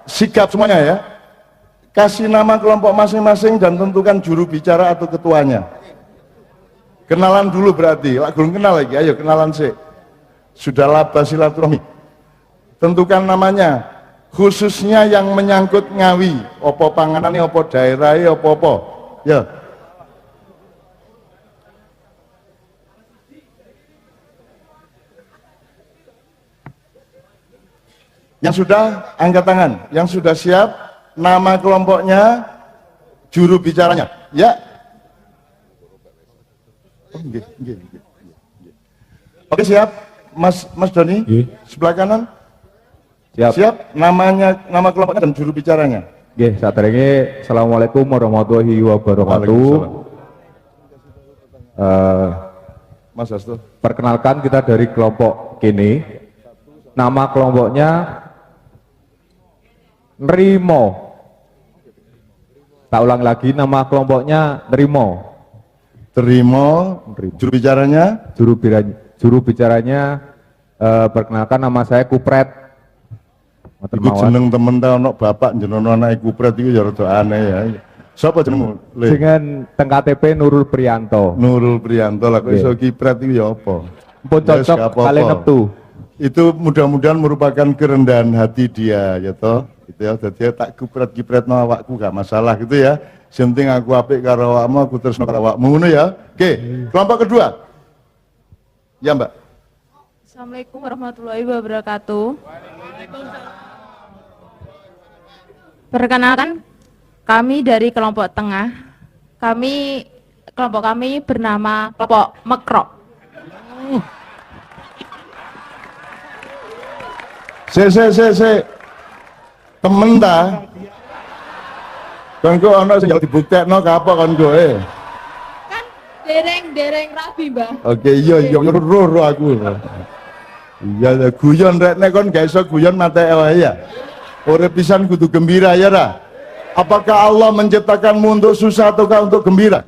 sikap semuanya ya. Kasih nama kelompok masing-masing dan tentukan juru bicara atau ketuanya. Kenalan dulu berarti, belum kenal lagi, ayo kenalan sih. Sudah laba silaturahmi. Tentukan namanya, khususnya yang menyangkut Ngawi, opo panganane, opo daerahnya, opo. Ya. Yang sudah, angkat tangan. Yang sudah siap, nama kelompoknya, juru bicaranya. Ya. Oh, enggak. Oke siap, Mas Doni, sebelah kanan. Siap. Nama kelompoknya dan juru bicaranya. Nggih, saderenge Assalamualaikum warahmatullahi wabarakatuh. Mas Hasto. Perkenalkan kita dari kelompok kini. Nama kelompoknya Nrimo. Tak ulang lagi, nama kelompoknya Nrimo. Terima. Juru bicaranya? Juru bicaranya perkenalkan nama saya Kupret. Iku jeneng temen ta ono bapak jeneng anake Kupret iku ya rada aneh ya. Sapa jenengmu? Dengan teng KTP Nurul Priyanto. Nurul Priyanto lah kok iso Kipret iku ya apa? Pun cocok kalian neptu. Itu mudah-mudahan merupakan kerendahan hati dia ya toh. Gitu ya, dadi tak Kipret-kipretno awakku gak masalah gitu ya. Penting aku apik karo awakmu, aku terus karo awakmu ngono ya. Oke, kelompok kedua. Ya, Mbak. Assalamualaikum warahmatullahi wabarakatuh. Perkenalkan, kami dari kelompok tengah. Kelompok kami bernama kelompok Mekro. Se. Temen ta? Kon kok ana sing dibuktekno kapok kon kowe. Kan dereng rabi, Mbah. Oke, iya roh aku. Iya, guyon rek nek kon gak iso guyon mate wae ya. Urip pisan kudu gembira ya ra. Apakah Allah menciptakanmu untuk susah ataukah untuk gembira?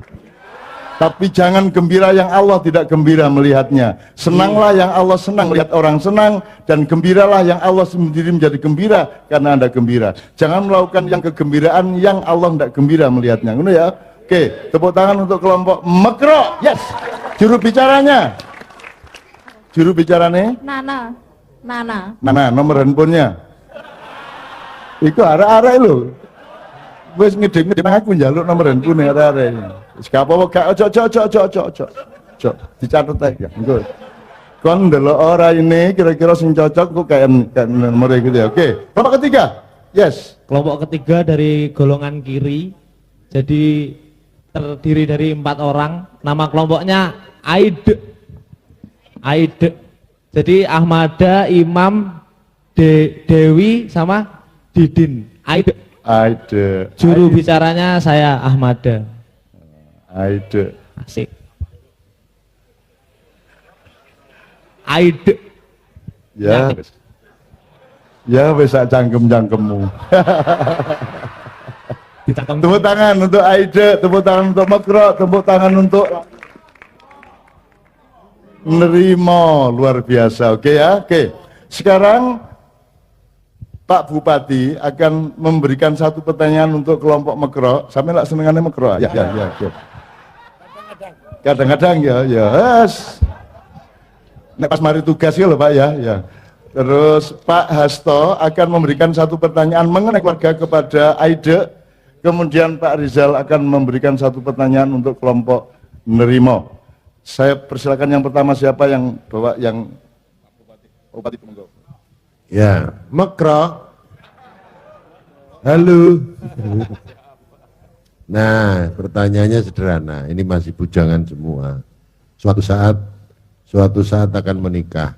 Tapi jangan gembira yang Allah tidak gembira melihatnya. Senanglah yang Allah senang melihat orang senang, dan gembiralah yang Allah sendiri menjadi gembira karena Anda gembira. Jangan melakukan yang kegembiraan yang Allah tidak gembira melihatnya. Ngono ya. Oke, tepuk tangan untuk kelompok Mekro. Yes. Juru bicaranya. Juru bicaranya? Nana. Nomor handphonenya. Iku arek-arek lho. Wis ngedeng-ngedeng aku njaluk nomor handphone arek-arek. Wis gak apa-apa, gak ojo. Dicatet ae ya. Engko. Kon ndelok ora ini kira-kira sing cocok kok kayak nomor gitu ya. Oke. Kelompok ketiga. Yes. Kelompok ketiga dari golongan kiri. Jadi terdiri dari 4 orang. Nama kelompoknya Aide. Aide. Jadi Ahmada, Imam, Dewi sama Didin. Aide. Aide. Juru bicaranya saya Ahmada. Aide. Asik. Aide. Ya. Ya wis sak cangkem-cangkemmu. Tepuk tangan untuk Aide, tepuk tangan untuk Makro, tepuk tangan untuk Nerimo, luar biasa. Oke ya, oke. Sekarang Pak Bupati akan memberikan satu pertanyaan untuk kelompok Makro. Sampai lah senengannya Makro. Ya. Kadang-kadang ya. Yes. Nek pas mari tugas ya loh Pak ya. Terus Pak Hasto akan memberikan satu pertanyaan mengenai keluarga kepada Aide. Kemudian Pak Rizal akan memberikan satu pertanyaan untuk kelompok Nerimo. Saya persilakan yang pertama siapa yang bawa yang Bupati Temenggo. Ya, Makro. Halo. Nah, pertanyaannya sederhana. Ini masih bujangan semua. Suatu saat akan menikah.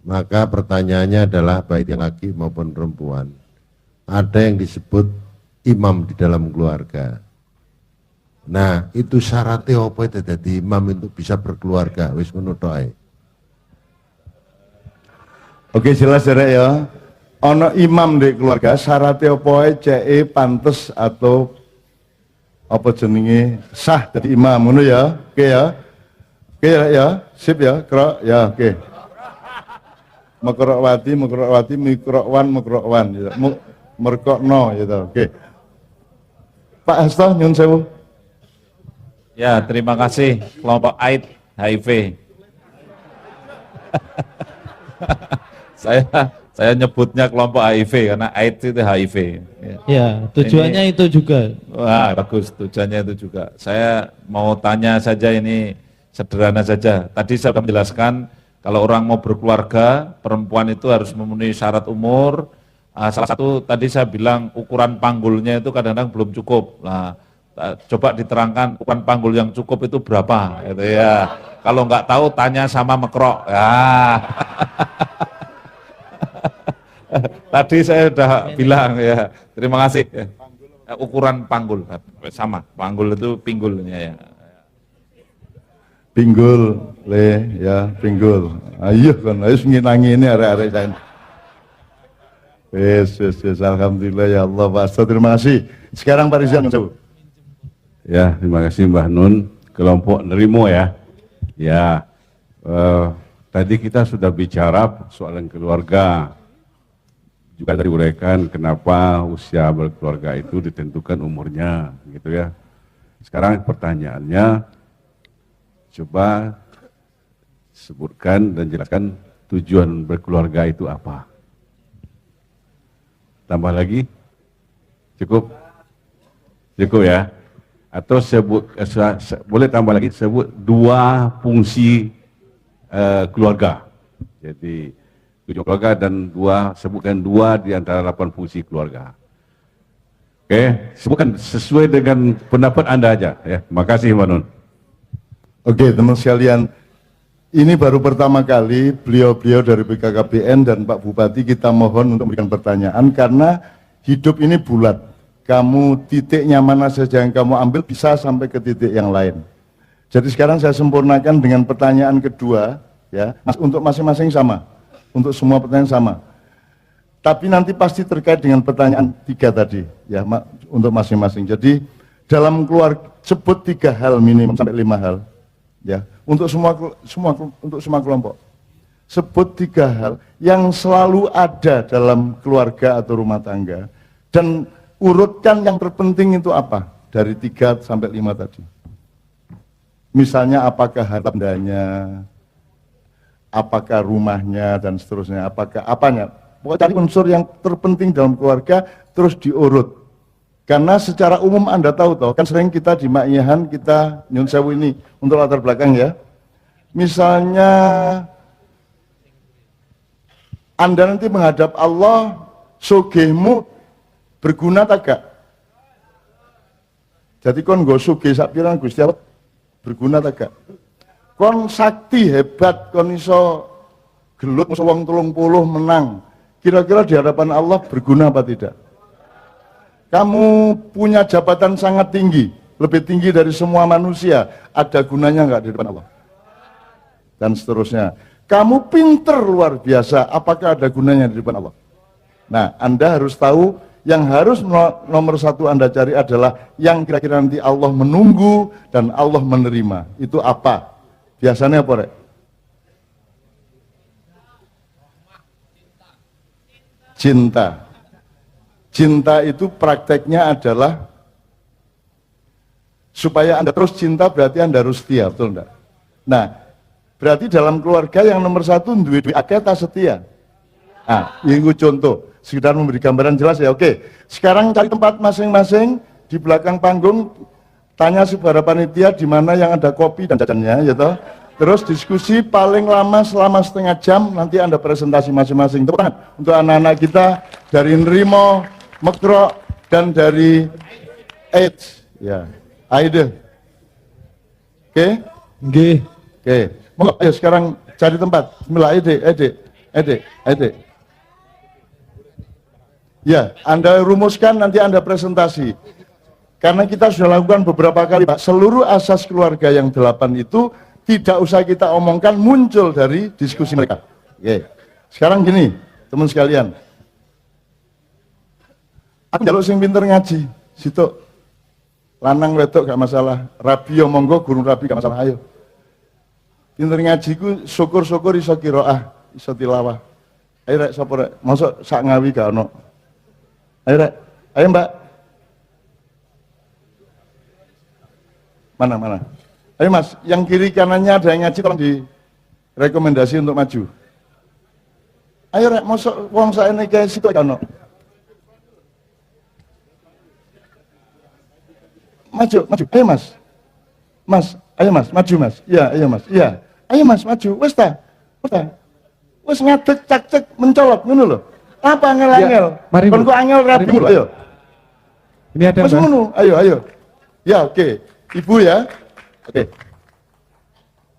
Maka pertanyaannya adalah baik yang laki maupun perempuan. Ada yang disebut imam di dalam keluarga. Nah, itu syaratnya apa itu jadi imam untuk bisa berkeluarga? Wis ngono tok ae. Oke, jelas ya. Ono imam di keluarga syaratnya apa ae ceke pantes atau apa jenenge sah jadi imam ngono ya. Oke ya. Oke ya, sip ya, Kro. Ya, oke. Makrowati, Mikrokwan gitu. Merkokno gitu. Oke. Pak Hasto nyun sewu. Ya, terima kasih kelompok AIDS HIV. saya nyebutnya kelompok HIV karena AIDS itu HIV. Ya, tujuannya itu juga. Wah, bagus, tujuannya itu juga. Saya mau tanya saja ini sederhana saja. Tadi saya sudah menjelaskan kalau orang mau berkeluarga, perempuan itu harus memenuhi syarat umur. Salah satu tadi saya bilang ukuran panggulnya itu kadang-kadang belum cukup. Nah, coba diterangkan ukuran panggul yang cukup itu berapa, gitu ya. Kalau nggak tahu tanya sama Mekrok. Ya. Tadi saya sudah bilang ya. Terima kasih. Ukuran panggul sama. Panggul itu pinggulnya ya. Pinggul le ya, pinggul. Ayo kan, ayo nginangi ini arek-arek saya. Yes, alhamdulillah ya Allah, Pak Hasto, terima kasih. Sekarang Pak Rizal. Ya, terima kasih Mbah Nun. Kelompok Nerimo ya. Ya, tadi kita sudah bicara soal keluarga. Juga tadi uraikan kenapa usia berkeluarga itu ditentukan umurnya, gitu ya. Sekarang pertanyaannya, coba sebutkan dan jelaskan tujuan berkeluarga itu apa. Tambah lagi? Cukup? Cukup ya? Atau boleh tambah lagi, sebut 2 fungsi keluarga. Jadi tujuan keluarga dan sebutkan 2 di antara 8 fungsi keluarga. Oke, sebutkan sesuai dengan pendapat Anda aja ya. Terima kasih Mbak Nun. Oke, teman sekalian, ini baru pertama kali beliau-beliau dari BKKBN dan Pak Bupati kita mohon untuk memberikan pertanyaan karena hidup ini bulat. Kamu titiknya mana saja yang kamu ambil bisa sampai ke titik yang lain. Jadi sekarang saya sempurnakan dengan pertanyaan kedua, ya, untuk masing-masing sama, untuk semua pertanyaan sama. Tapi nanti pasti terkait dengan pertanyaan 3 tadi, ya, untuk masing-masing. Jadi dalam keluarga sebut 3 hal minimum sampai 5 hal. Ya, untuk semua kelompok. Sebut 3 hal yang selalu ada dalam keluarga atau rumah tangga dan urutkan yang terpenting itu apa dari 3 sampai 5 tadi. Misalnya apakah harta bendanya, apakah rumahnya dan seterusnya, apakah apanya. Pokoknya cari unsur yang terpenting dalam keluarga terus diurut. Karena secara umum Anda tahu kan sering kita di Maknyahan kita nyun sewu ini untuk latar belakang ya. Misalnya Anda nanti menghadap Allah sugihmu berguna tak gak? Jadi kon nggo sugih sak pirang Gusti Allah berguna tak gak? Kon sakti hebat, kon iso gelut musuh wong 30 menang. Kira-kira di hadapan Allah berguna apa tidak? Kamu punya jabatan sangat tinggi, lebih tinggi dari semua manusia, ada gunanya nggak di depan Allah? Dan seterusnya. Kamu pinter luar biasa, apakah ada gunanya di depan Allah? Nah, Anda harus tahu, yang harus nomor satu Anda cari adalah yang kira-kira nanti Allah menunggu dan Allah menerima. Itu apa? Biasanya apa, Rek? Cinta. Cinta itu prakteknya adalah supaya Anda terus cinta berarti Anda harus setia, betul enggak? Nah, berarti dalam keluarga yang nomor satu duwe akeh ta setia. Ah, ini contoh, sekedar memberi gambaran jelas ya. Oke, sekarang cari tempat masing-masing di belakang panggung, tanya saudara panitia di mana yang ada kopi dan jajannya, ya toh. Terus diskusi paling lama selama setengah jam, nanti Anda presentasi masing-masing. Tepuk tangan untuk anak-anak kita dari Nrimo, Mekro, dan dari AIDS. Ya, Aide. Oke? Nggih. Oke. Mau ayo sekarang cari tempat. Bismillah, Aide. Ya, Anda rumuskan, nanti Anda presentasi. Karena kita sudah lakukan beberapa kali, Pak. Seluruh asas keluarga yang 8 itu tidak usah kita omongkan, muncul dari diskusi mereka. Oke. Sekarang gini, teman sekalian. Aku jaluk sing pinter ngaji. Situ lanang wedok gak masalah. Rabi yo monggo, guru rabi gak masalah, ayo. Pinter ngaji ku syukur-syukur iso qiraah, iso tilawah. Ayo Rek, sapa Rek? Mosok sak ngawi gak ono. Ayo Rek. Ayo Mbak. Mana? Ayo Mas, yang kiri kanannya ada yang ngaji, tolong direkomendasi untuk maju. Ayo Rek, mosok wong saene kae situ gak ono. Maju. Ayo Mas. Ayo Mas, maju Mas. Iya, ayo Mas. Iya. Ayo Mas, maju. Wes ta? Wes ngadeg cak-cek mencolok ngono lho. Apa angel-angel? Ya, mari, kon kok angel rabi lho, ayo. Ini ada Mas ngono. Ayo. Ya, oke. Ibu ya. Oke.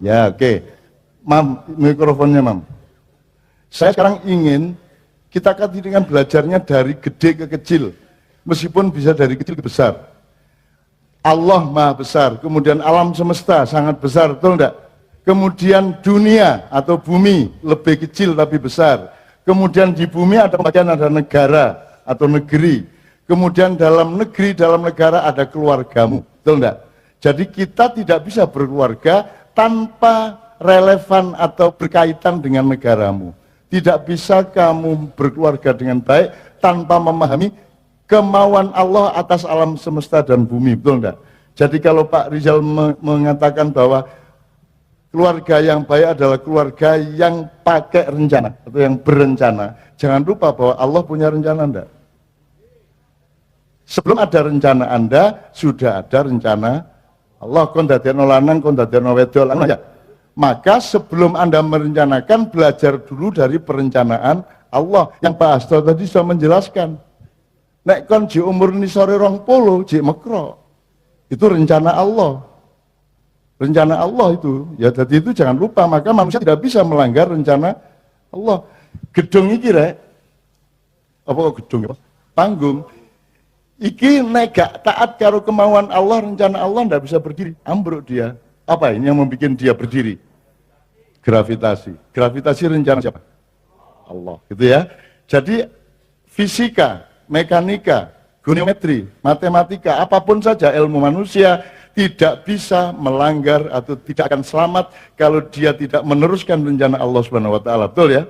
Ya, oke. Mam, mikrofonnya Mam. Saya sekarang ingin kita dengan belajarnya dari gede ke kecil. Meskipun bisa dari kecil ke besar. Allah Maha Besar, kemudian alam semesta sangat besar, betul enggak? Kemudian dunia atau bumi lebih kecil tapi besar. Kemudian di bumi ada bagian ada negara atau negeri. Kemudian dalam negeri, dalam negara ada keluargamu, betul enggak? Jadi kita tidak bisa berkeluarga tanpa relevan atau berkaitan dengan negaramu. Tidak bisa kamu berkeluarga dengan baik tanpa memahami kemauan Allah atas alam semesta dan bumi, betul enggak? Jadi kalau Pak Rizal mengatakan bahwa keluarga yang baik adalah keluarga yang pakai rencana atau yang berencana, jangan lupa bahwa Allah punya rencana enggak? Sebelum ada rencana Anda, sudah ada rencana Allah. Kon dadekno lanang, kon dadekno wedok lanang ya. Maka sebelum Anda merencanakan, belajar dulu dari perencanaan Allah. Yang Pak Hasto tadi sudah menjelaskan. Nek kon ji umur ni sore 20 ji Mekro. Itu rencana Allah. Rencana Allah itu. Ya jadi itu jangan lupa, maka manusia tidak bisa melanggar rencana Allah. Gedung iki Rek. Apa kok gedung ya? Panggung. Iki nek gak taat karo kemauan Allah, rencana Allah ndak bisa berdiri. Ambruk dia. Apa ini yang membuat dia berdiri? Gravitasi. Gravitasi rencana siapa? Allah. Gitu ya. Jadi fisika, mekanika, geometri, matematika, apapun saja ilmu manusia tidak bisa melanggar atau tidak akan selamat kalau dia tidak meneruskan rencana Allah Subhanahu wa taala. Betul ya?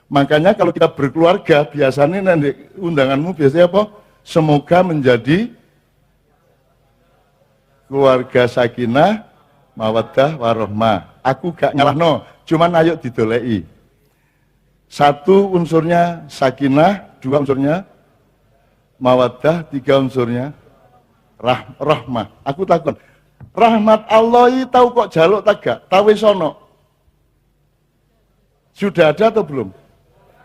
Makanya kalau kita berkeluarga, biasanya nanti undanganmu biasanya apa? Semoga menjadi keluarga sakinah, mawaddah, warahmah. Aku gak nyalahno, cuman ayo didolei. Satu unsurnya sakinah, dua unsurnya mawaddah, tiga unsurnya rahmah. Aku takut rahmat Allah ini tahu kok jaluk tak gak? Tahu sono. Sudah ada atau belum?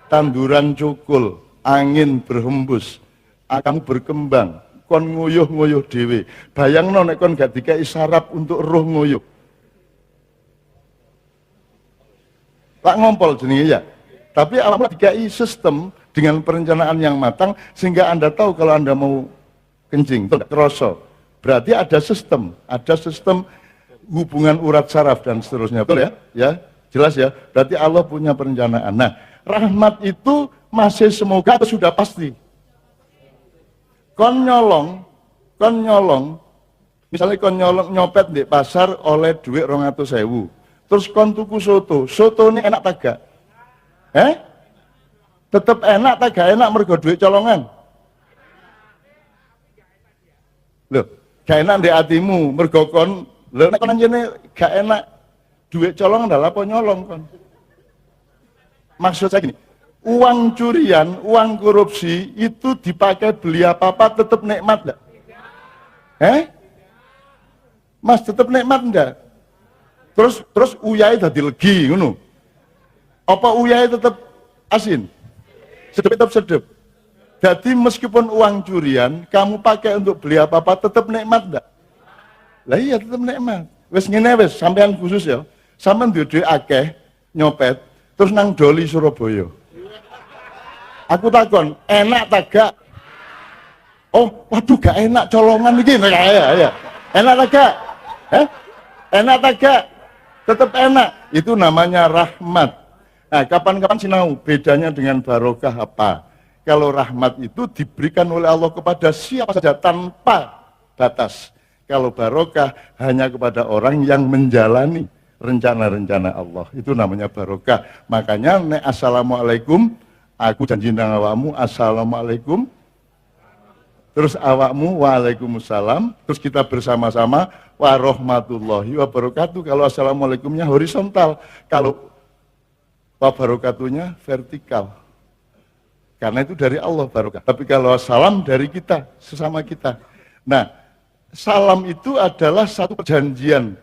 Tanduran cukul. angin berhembus, kamu berkembang, kon nguyuh-nguyuh dhewe. Bayangno nek kon gak dikai saraf untuk roh nguyuh. Tak ngompol jenenge ya. Tapi Allah dikai sistem dengan perencanaan yang matang sehingga Anda tahu kalau Anda mau kencing, itu kerasa. Berarti ada sistem hubungan urat saraf dan seterusnya. Betul ya? Ya, jelas ya. Berarti Allah punya perencanaan. Nah, rahmat itu masih semoga atau sudah pasti? Kon nyolong, misalnya kon nyopet di pasar oleh duit 200.000. Terus kon tuku soto ini enak tak gak? Tetep enak tak gak enak mergo duit colongan? Loh, gak enak di hatimu mergo kon, lho nek kon anjene gak enak duit colongan adalah apa nyolong kon? Maksud saya gini, uang curian, uang korupsi itu dipakai beli apa-apa tetap nikmat enggak? Mas tetap nikmat enggak? Terus uyai dadi legi ngono. Apa uyai tetap asin? Sedep tetap sedep. Jadi meskipun uang curian kamu pakai untuk beli apa-apa tetap nikmat enggak? Lah iya tetap nikmat. Wis ngene wis sampean khusus ya. Sampean duwe akeh nyopet terus nang Doli Surabaya. Aku takon, enak tak gak? Oh, waduh gak enak colongan iki ya. Enak tak gak? Enak tak gak? Tetap enak. Itu namanya rahmat. Nah, kapan-kapan sinau bedanya dengan barokah apa? Kalau rahmat itu diberikan oleh Allah kepada siapa saja tanpa batas. Kalau barokah hanya kepada orang yang menjalani rencana-rencana Allah. Itu namanya barokah. Makanya nek assalamualaikum, aku janji nang awakmu assalamualaikum. Terus awakmu waalaikumsalam, terus kita bersama-sama warahmatullahi wabarakatuh. Kalau assalamualaikumnya horizontal, kalau wabarakatuhnya vertikal. Karena itu dari Allah barokah. Tapi kalau salam dari kita, sesama kita. Nah, salam itu adalah satu perjanjian,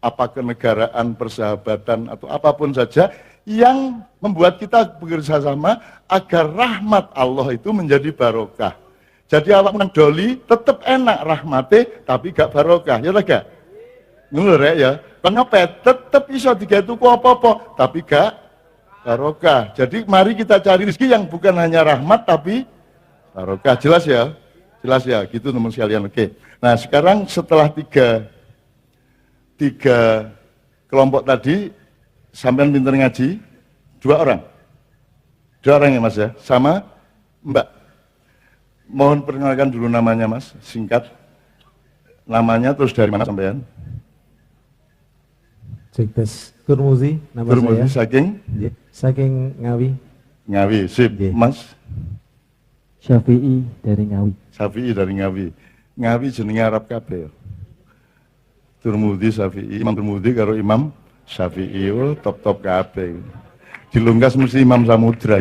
apa kenegaraan, persahabatan, atau apapun saja yang membuat kita bekerja sama agar rahmat Allah itu menjadi barokah. Jadi awak nang Doli tetap enak rahmate tapi gak barokah, ya tak gak? Ngono rek ya. Kan nyopet tetap iso digawe tuku apa-apa tapi gak barokah. Jadi mari kita cari rezeki yang bukan hanya rahmat tapi barokah. Jelas ya? Jelas ya, gitu teman sekalian. Oke. Nah, sekarang setelah tiga kelompok tadi sampean pinter ngaji, 2 orang ya Mas ya, sama Mbak. Mohon perkenalkan dulu namanya Mas, singkat. Namanya terus dari mana sampean? Cektes Turmuzi, nama Turmuzi, saya. Saking Ngawi. Ngawi, sip. Mas? Syafi'i dari Ngawi. Syafi'i dari Ngawi. Ngawi jenenge Arab kabeh. Turmuzi, Syafi'i, Imam Turmuzi karo Imam Syafi'i, top kabeh. Dilungkas mesti Imam Samudra.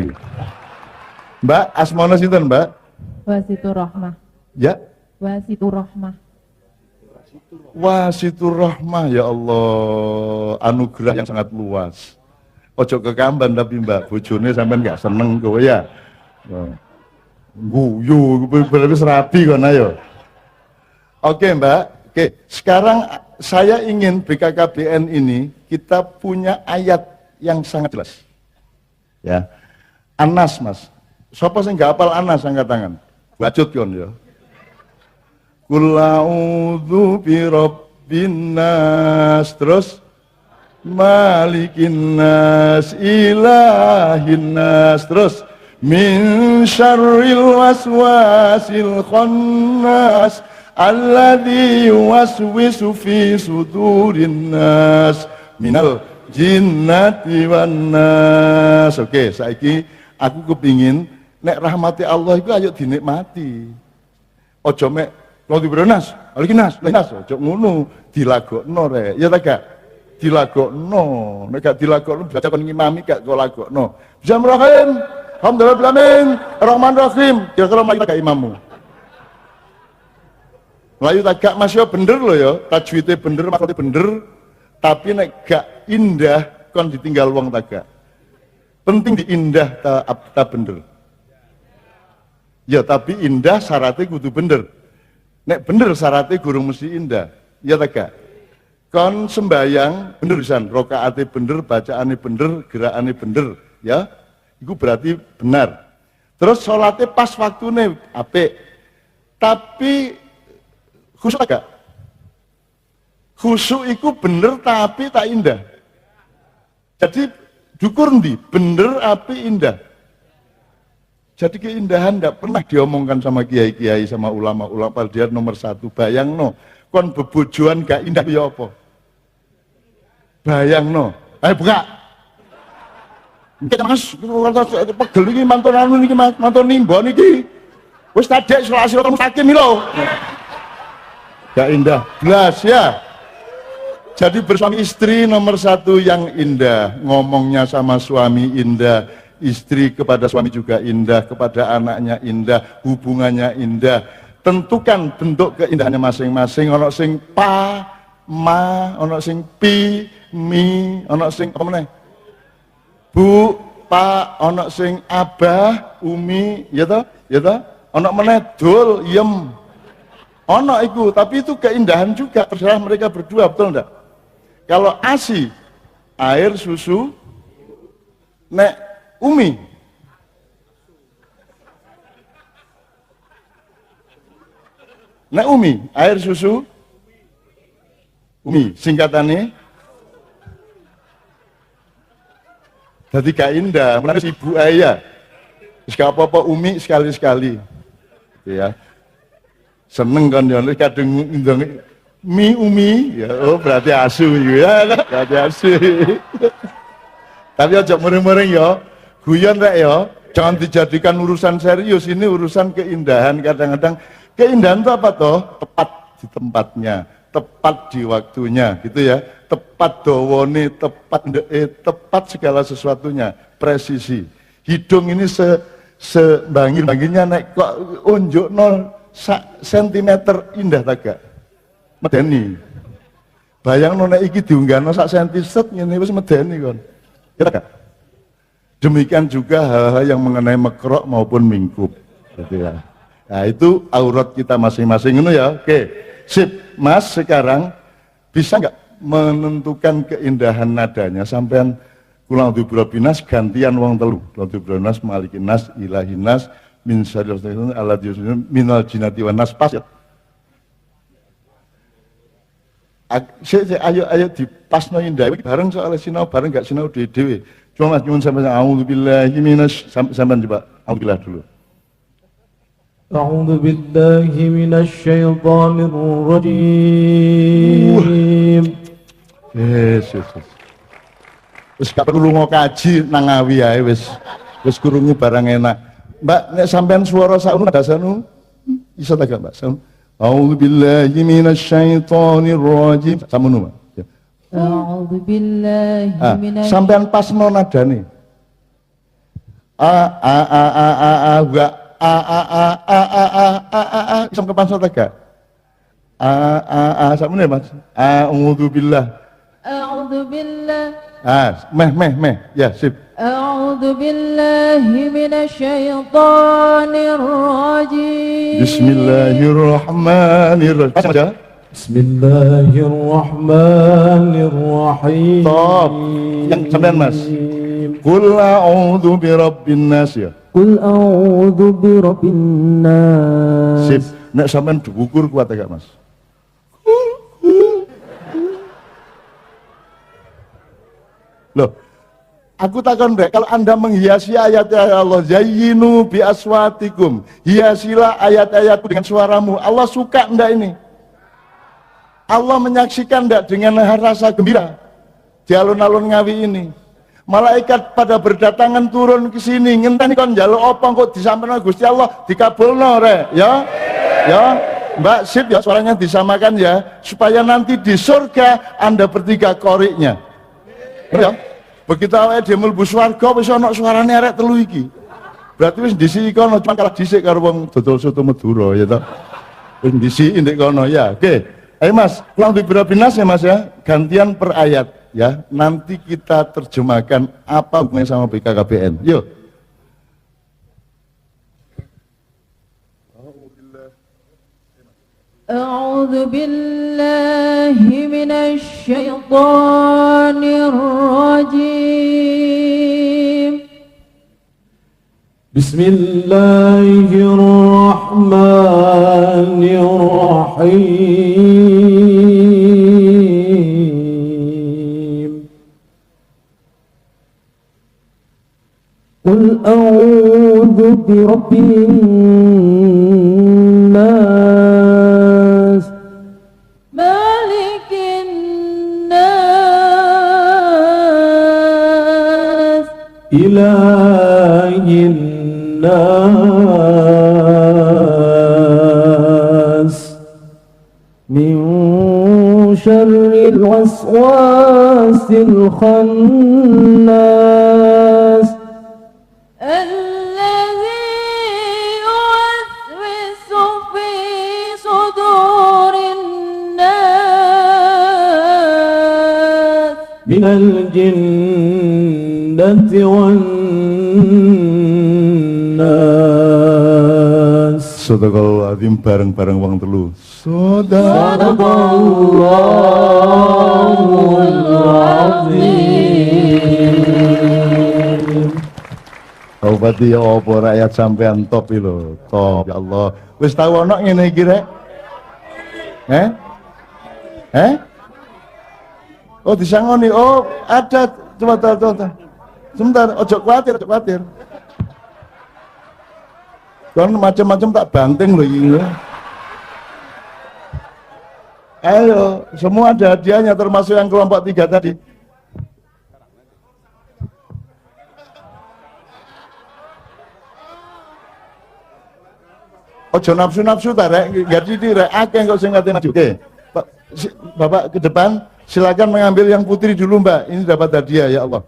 Mbak, asmana sinten, Mbak? Wasitur Rahmah. Ya? Wasitur Rahmah. Wasitur Rahmah, ya Allah, anugerah yang sangat luas. Ojo kekamban tapi Mbak, bojone sampean gak seneng kowe ya. Guyu, berarti serabi kan ayo. Oke Mbak, oke. Sekarang saya ingin BKKBN ini kita punya ayat yang sangat jelas. Ya. Anas Mas. Siapa sih nggak hafal Anas angkat tangan? Bacut kon ya. Qul a'udzu birabbin nas, terus malikin nas, ilahin nas, terus min syarril waswasil khannas alladzi yuwaswisu fi sudurin nas minal jinnati wan nas. Oke, saiki aku kepingin nek rahmati Allah itu ayo dinikmati. Ojo mek kalau diberenas, lagi nas, ojo ngono, dilagokno rek. Ya ta gak? Dilagokno. Nek gak dilagokno baca kon ngimami gak kok lagokno. Bismillahirrahmanirrahim. Alhamdulillahirrahmanirrahim. Rahmanirrahim. Kira-kira mlayu gak imammu? Melayu tak gak Mas yo bener loh ya, tajwidnya bener, maksudnya bener, tapi nek gak indah kon ditinggal wong tak gak. Penting diindah ta bener. Ya tapi indah syaratnya kudu bener. Nek bener syaratnya gurung mesti indah. Ya tak gak? Kon sembayang bener pisan, rakaate bener, bacaane bener, gerakane bener, ya. Iku berarti benar. Terus sholatnya pas waktune apik. Tapi khusyuk gak? Khusyuk iku bener tapi tak indah. Jadi dukur ndi? Bener api indah. Jadi keindahan tidak pernah diomongkan sama kiai-kiai, sama ulama-ulama, padahal dia nomor satu. Bayang no, kon bebojoan gak indah ya apa? Bayang no, ayo buka. Kita mas, pegel ini mantun anu ini, mantun nimbon ini. Wis tadek selasi orang sakim lo. Gak indah, jelas ya. Jadi bersuami istri nomor satu yang indah, ngomongnya sama suami indah, istri kepada suami juga indah, kepada anaknya indah, hubungannya indah. Tentukan bentuk keindahannya masing-masing. Ono sing pa, ma, ono sing pi, mi, ono sing apa meneh? Bu, pa, ono sing abah, umi, ya toh? Ya toh? Ono meneh dul, yem. Ono iku, tapi itu keindahan juga terserah mereka berdua, betul enggak? Kalau ASI, air, susu, nek umi, nek umi, air, susu, umi, singkatannya, jadi gak indah, mulai ibu ayah, gak apa-apa umi sekali-sekali, ya, seneng kan, ya, kadang mi umi, ya, oh berarti asu ya, berarti asu. Tapi aja mereng-mereng ya, guyon rek ya, jangan dijadikan urusan serius, ini urusan keindahan. Kadang-kadang keindahan itu apa toh? Tepat di tempatnya, tepat di waktunya, gitu ya. Tepat dowone, tepat tepat segala sesuatunya, presisi. Hidung ini sebangin-banginnya naik kok unjuk 0 sentimeter indah tak? Medeni. Bayang nona iki diunggahno sak senti set ngene wis medeni kon. Kira gak? Demikian juga hal-hal yang mengenai mekrok maupun mingkup. Gitu ya. Nah, itu aurat kita masing-masing itu ya. Oke. Sip, Mas sekarang bisa nggak menentukan keindahan nadanya sampean kulang dibrobinas gantian wong telu. Kulang dibrobinas malikinas ilahinas min syarril ala minal jinati wan nas pas ya. Ayo dipasno indah bareng soalnya sinau bareng gak sinau dewe. Cuma Mas nyuwun sampeyan a'udzubillahi minasy sampeyan coba alhamdulillah dulu. A'udzubillahi minasyaitonir rajim. Yes. Wis gak perlu ngaji nang ngawi ae wis krungu barang enak. Mbak nek sampean swara sakno dasanu iso ta gak Mbak? A'udzubillahi minasyaitonir rajim. Samono, Mas. Ya. A'udzubillahi minasyaitonir. Sampean pasno nadane. Sampai pasno ta gak? Samono ya, Mas. A'udzubillah. A'udzubillah. Meh. Ya, sip. A'udzubillahi minasyaitonir rajim. Bismillahirrahmanirrahim. Pas aja. Bismillahirrahmanirrahim. Top. Yang sampean Mas. Qul a'udzu birabbin nas ya. Qul a'udzu birabbin nas. Sip. Nek sampean diukur kuat gak Mas? Loh, aku takon rek, kalau Anda menghiasi ayat-ayat Allah, zayyinu bi aswatikum, hiasilah ayat-ayatku dengan suaramu. Allah suka enggak ini? Allah menyaksikan enggak dengan rasa gembira di alun-alun Ngawi ini? Malaikat pada berdatangan turun ke sini, ngenteni kon njaluk apa kok disampaikan Gusti Allah dikabulno rek, ya? Ya, Mbak sip ya suaranya disamakan ya, supaya nanti di surga Anda bertiga koriknya. Ya, begitu awake dhewe mlebu swarga wis ana suarane arek telu iki. Berarti wis ndisi kono cuma kalah dhisik karo wong dodol soto Madura ya toh. Wis ndisi ndek kono ya. Oke. Ayo Mas, pulang di birabinas ya Mas ya. Gantian per ayat ya. Nanti kita terjemahkan apa hubungannya sama BKKBN. Yuk. أعوذ بالله من الشيطان الرجيم بسم الله الرحمن الرحيم قل أعوذ برب الناس مالك الناس إله الناس من شر الوسواس الخناس الذي يوسوس في صدور الناس من الجنة والناس. Sadaqallahul azim bareng-bareng wong telu. Sadaqallahul azim. Kau berarti ya apa rakyat sampean top iki lho, top ya Allah. Wis tau ana ngene iki rek? Oh disangoni, oh ada, coba. Sebentar, ojo khawatir. Kan macam-macam tak banting loh ini. Ayo, semua ada hadiahnya termasuk yang kelompok 3 tadi. Ojo nafsu ta rek, gaji rek akeh kok sing ngate maju. Oke. Bapak ke depan, silakan mengambil yang putri dulu, Mbak. Ini dapat hadiah ya Allah.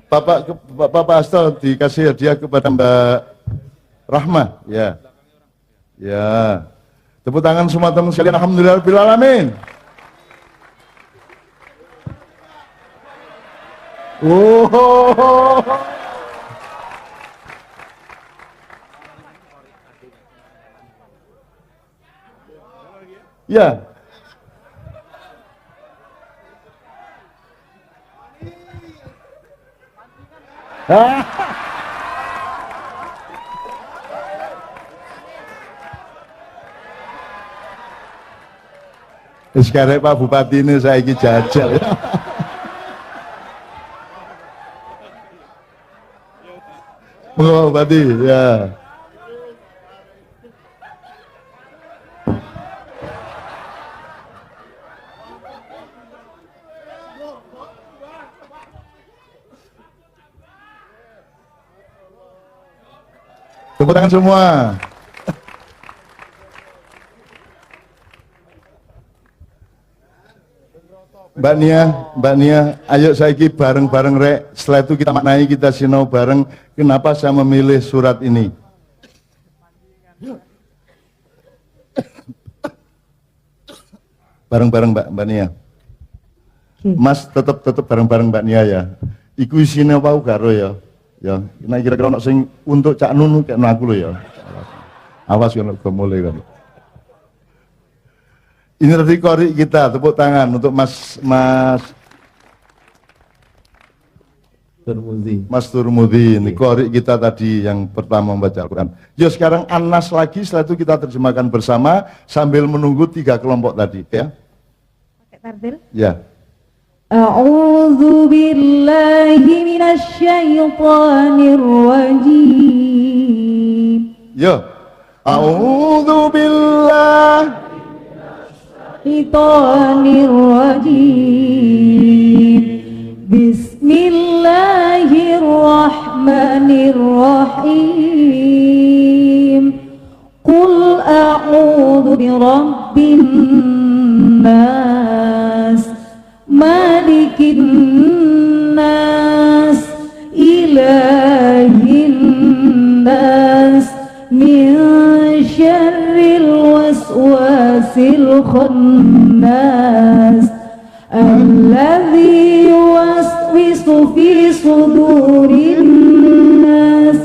Bapak Asto dikasih hadiah kepada Mbak Rahma, ya. Ya. Tepuk tangan semua teman sekalian, alhamdulillahirabbil alamin. Oh. Ya. Sekarang Pak Bupati ini saya iki jajal. Pak Bupati, ya. Tepuk tangan semua. Mbak Nia, ayo saiki bareng-bareng rek. Setelah itu kita maknai, kita sinau bareng. Kenapa saya memilih surat ini? Bareng-bareng Mbak Nia. Mas tetap bareng-bareng Mbak Nia ya. Iku isine apa karo ya. Ya, nek kira-kira ono sing untuk Cak Nunu kek aku lho ya. Awas kan kok mulai kan. Ini tadi kori kita, tepuk tangan untuk Mas Turmudi. Ini kori kita tadi yang pertama membaca Al-Quran. Ya sekarang Anas lagi, setelah itu kita terjemahkan bersama sambil menunggu 3 kelompok tadi ya. Pakai tardil? Ya. A'udzu billahi minasy syaithanir rajim. Yo. A'udzu billahi syaitanir rajim. Bismillahirrahmanirrahim. Qul a'udzu birabbin nas, malikin nas, ilahin nas, min syarril waswasil khannas, alladzi yuwaswisu fi sudurin nas,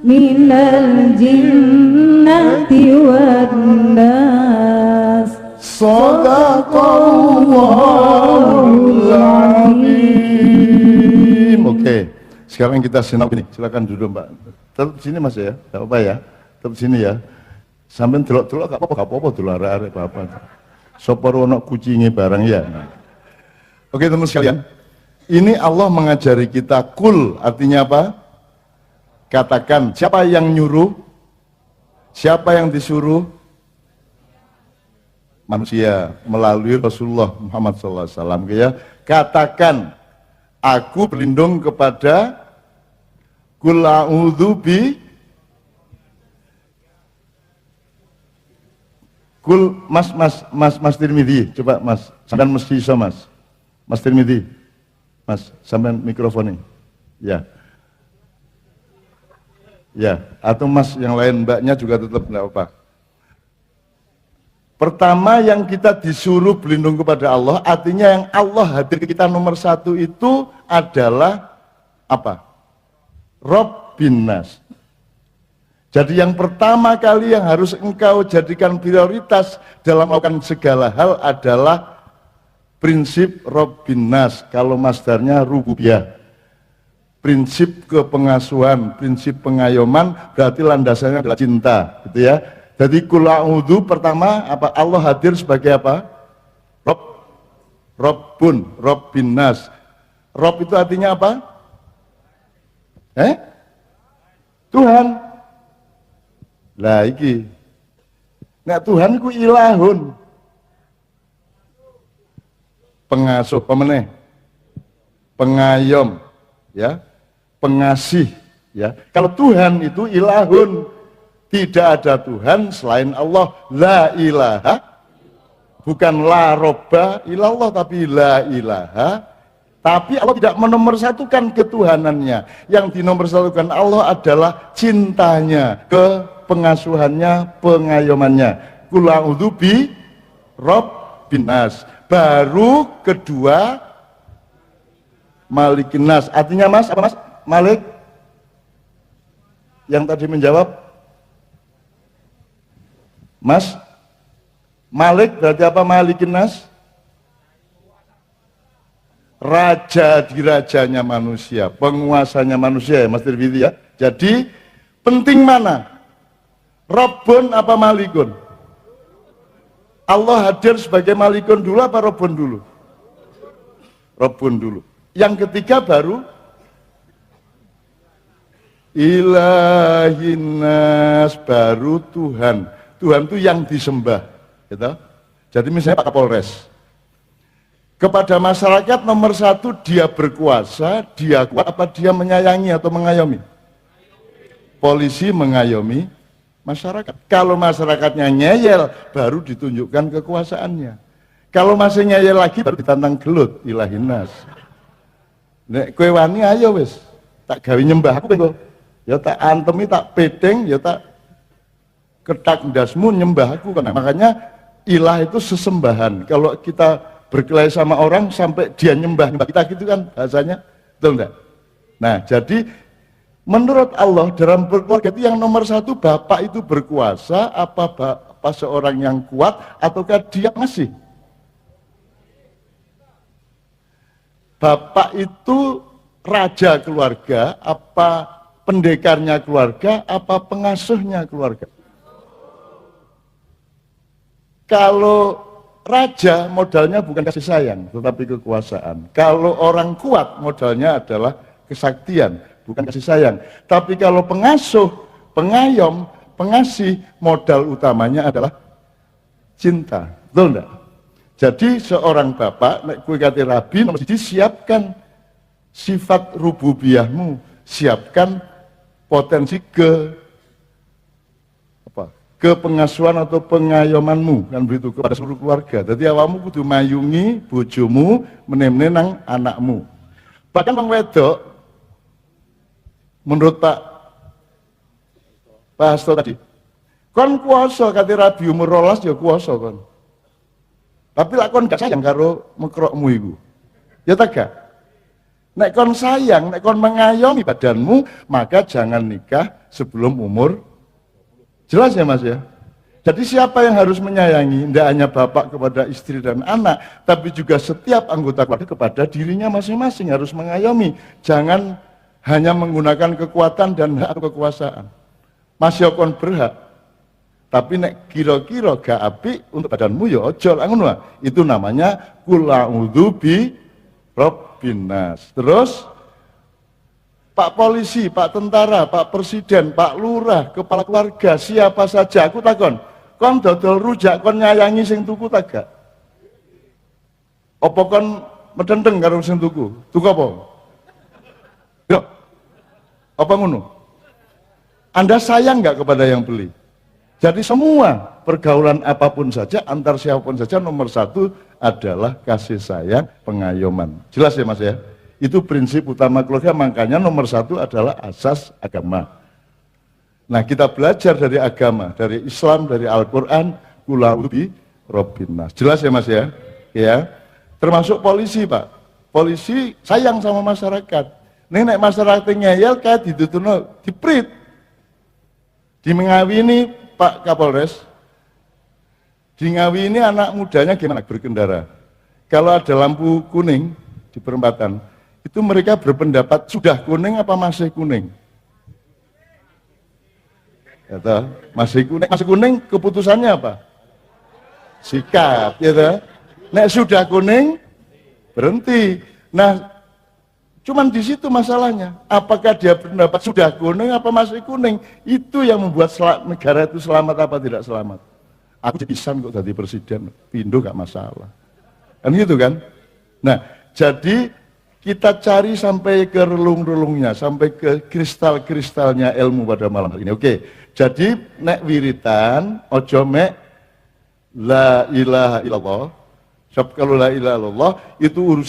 minal jinnati wan nas. Shadaqallahul azim. Oke, sekarang kita simak ini. Silakan duduk Mbak. Tetap sini Mas ya, nggak apa ya. Tetap sini ya. Sampai delok-delok gak apa-apa dulu arek-arek apa. Sopor ono kucinge barang ya. Oke teman sekalian, ini Allah mengajari kita kul, artinya apa? Katakan, siapa yang nyuruh? Siapa yang disuruh? Manusia melalui Rasulullah Muhammad SAW. Ya, katakan, aku berlindung kepada kul a'udzu bi kul Mas Tirmidzi, coba Mas, sampean mesti iso Mas Tirmidzi, Mas, sampean mikrofon ini, ya, atau Mas yang lain mbaknya juga tetap nggak apa. Pertama yang kita disuruh berlindung kepada Allah, artinya yang Allah hadir ke kita nomor satu itu adalah apa? Rabbin nas. Jadi yang pertama kali yang harus engkau jadikan prioritas dalam melakukan segala hal adalah prinsip Rabbin nas. Kalau masdarnya rububiyah. Prinsip kepengasuhan, prinsip pengayoman, berarti landasannya adalah cinta, gitu ya. Jadi kul a'udzu pertama apa? Allah hadir sebagai apa? Rabbun, Rabbin nas. Rabb itu artinya apa? Tuhan. Lah iki. Nek Tuhan ku ilahun. Pengasuh, pemeneh. Pengayom, ya. Pengasih, ya. Kalau Tuhan itu ilahun, tidak ada Tuhan selain Allah. La ilaha, bukan la robba ilallah, tapi la ilaha. Tapi Allah tidak menomorsatukan ketuhanannya. Yang dinomorsatukan Allah adalah cintanya, kepengasuhannya, pengayomannya. Qul a'udzu bi rabbin nas. Baru kedua malikin nas. Artinya Mas, apa Mas? Malik? Yang tadi menjawab? Mas? Malik berarti apa? Malikin nas? Raja di rajanya manusia, penguasanya manusia ya Mas Tirmidzi ya. Jadi penting mana? Rabbun apa Malikun? Allah hadir sebagai Malikun dulu apa Rabbun dulu? Rabbun dulu. Yang ketiga baru Ilahinas, baru Tuhan. Tuhan itu yang disembah, gitu. Jadi misalnya Pak Kapolres, kepada masyarakat nomor satu dia berkuasa, dia kuat apa dia menyayangi atau mengayomi? Polisi mengayomi masyarakat. Kalau masyarakatnya ngeyel, baru ditunjukkan kekuasaannya. Kalau masih ngeyel lagi, baru ditantang gelut, Ilahinas. Nek kowe wani ayo wis, tak gawe nyembah aku kowe. Ya tak antemi, tak pedeng, ya tak ketak ndasmu nyembah aku kan. Makanya ilah itu sesembahan. Kalau kita berkelahi sama orang sampai dia nyembah kita gitu kan bahasanya, betul enggak? Nah, jadi menurut Allah dalam berkeluarga itu yang nomor satu bapak itu berkuasa apa seorang yang kuat ataukah dia masih? Bapak itu raja keluarga, apa pendekarnya keluarga, apa pengasuhnya keluarga? Kalau raja modalnya bukan kasih sayang, tetapi kekuasaan. Kalau orang kuat modalnya adalah kesaktian, bukan kasih sayang. Tapi kalau pengasuh, pengayom, pengasih, modal utamanya adalah cinta. Betul enggak? Jadi seorang bapak, nek kowe kate rabi, nomor siji siapkan sifat rububiyahmu, siapkan potensi kepengasuhan atau pengayomanmu kan begitu kepada seluruh keluarga. Jadi awakmu kudu mayungi bojomu, meneh-meneh nang anakmu. Bahkan wong wedok menurut Pak Hasto tadi, kon kuasa kate rabi umur 12 ya kuasa kon. Tapi lak kon gak sayang karo mekrokmu iku. Ya tak gak? Nek kon sayang, nek kon mengayomi badanmu, maka jangan nikah sebelum umur. Jelas ya Mas ya? Jadi siapa yang harus menyayangi? Tidak hanya bapak kepada istri dan anak, tapi juga setiap anggota keluarga kepada dirinya masing-masing harus mengayomi. Jangan hanya menggunakan kekuatan dan hak kekuasaan. Mas Yokon berhak, tapi nek kira-kira gak apik untuk badanmu ya ojo lah ngono. Itu namanya kula'udzu bi Robbinas. Terus Pak polisi, Pak tentara, Pak presiden, Pak lurah, kepala keluarga, siapa saja aku takon, kon dodol rujak kon nyayangi sing tuku tak gak? Apa kon medendeng karo sing tuku? Tuku apa? Yo. Apa ngono? Anda sayang nggak kepada yang beli? Jadi semua pergaulan apapun saja, antar siapapun saja, nomor satu adalah kasih sayang, pengayoman. Jelas ya Mas ya? Itu prinsip utama keluarga, makanya nomor satu adalah asas agama. Nah kita belajar dari agama, dari Islam, dari Al-Quran, kula'udzu bi Robbinas. Jelas ya Mas ya? Ya. Termasuk polisi Pak. Polisi sayang sama masyarakat. Nek masyarakat ngeyel kayak ditutuno, diprit. Dimengawini Pak Kapolres, di Ngawi ini anak mudanya gimana berkendara? Kalau ada lampu kuning di perempatan, itu mereka berpendapat sudah kuning apa masih kuning? Kata, masih kuning, keputusannya apa? Sikat, ya. Nek sudah kuning, berhenti. Nah, cuman di situ masalahnya. Apakah dia berpendapat sudah kuning apa masih kuning? Itu yang membuat negara itu selamat apa tidak selamat. Aku pisan kok jadi presiden, pindo gak masalah. Kan gitu kan? Nah, jadi kita cari sampai ke relung-relungnya, sampai ke kristal-kristalnya ilmu pada malam hari ini. Oke, jadi nek wiritan, ojo mek la ilaha illallah. Sebab kalau la ilaha illallah itu urusan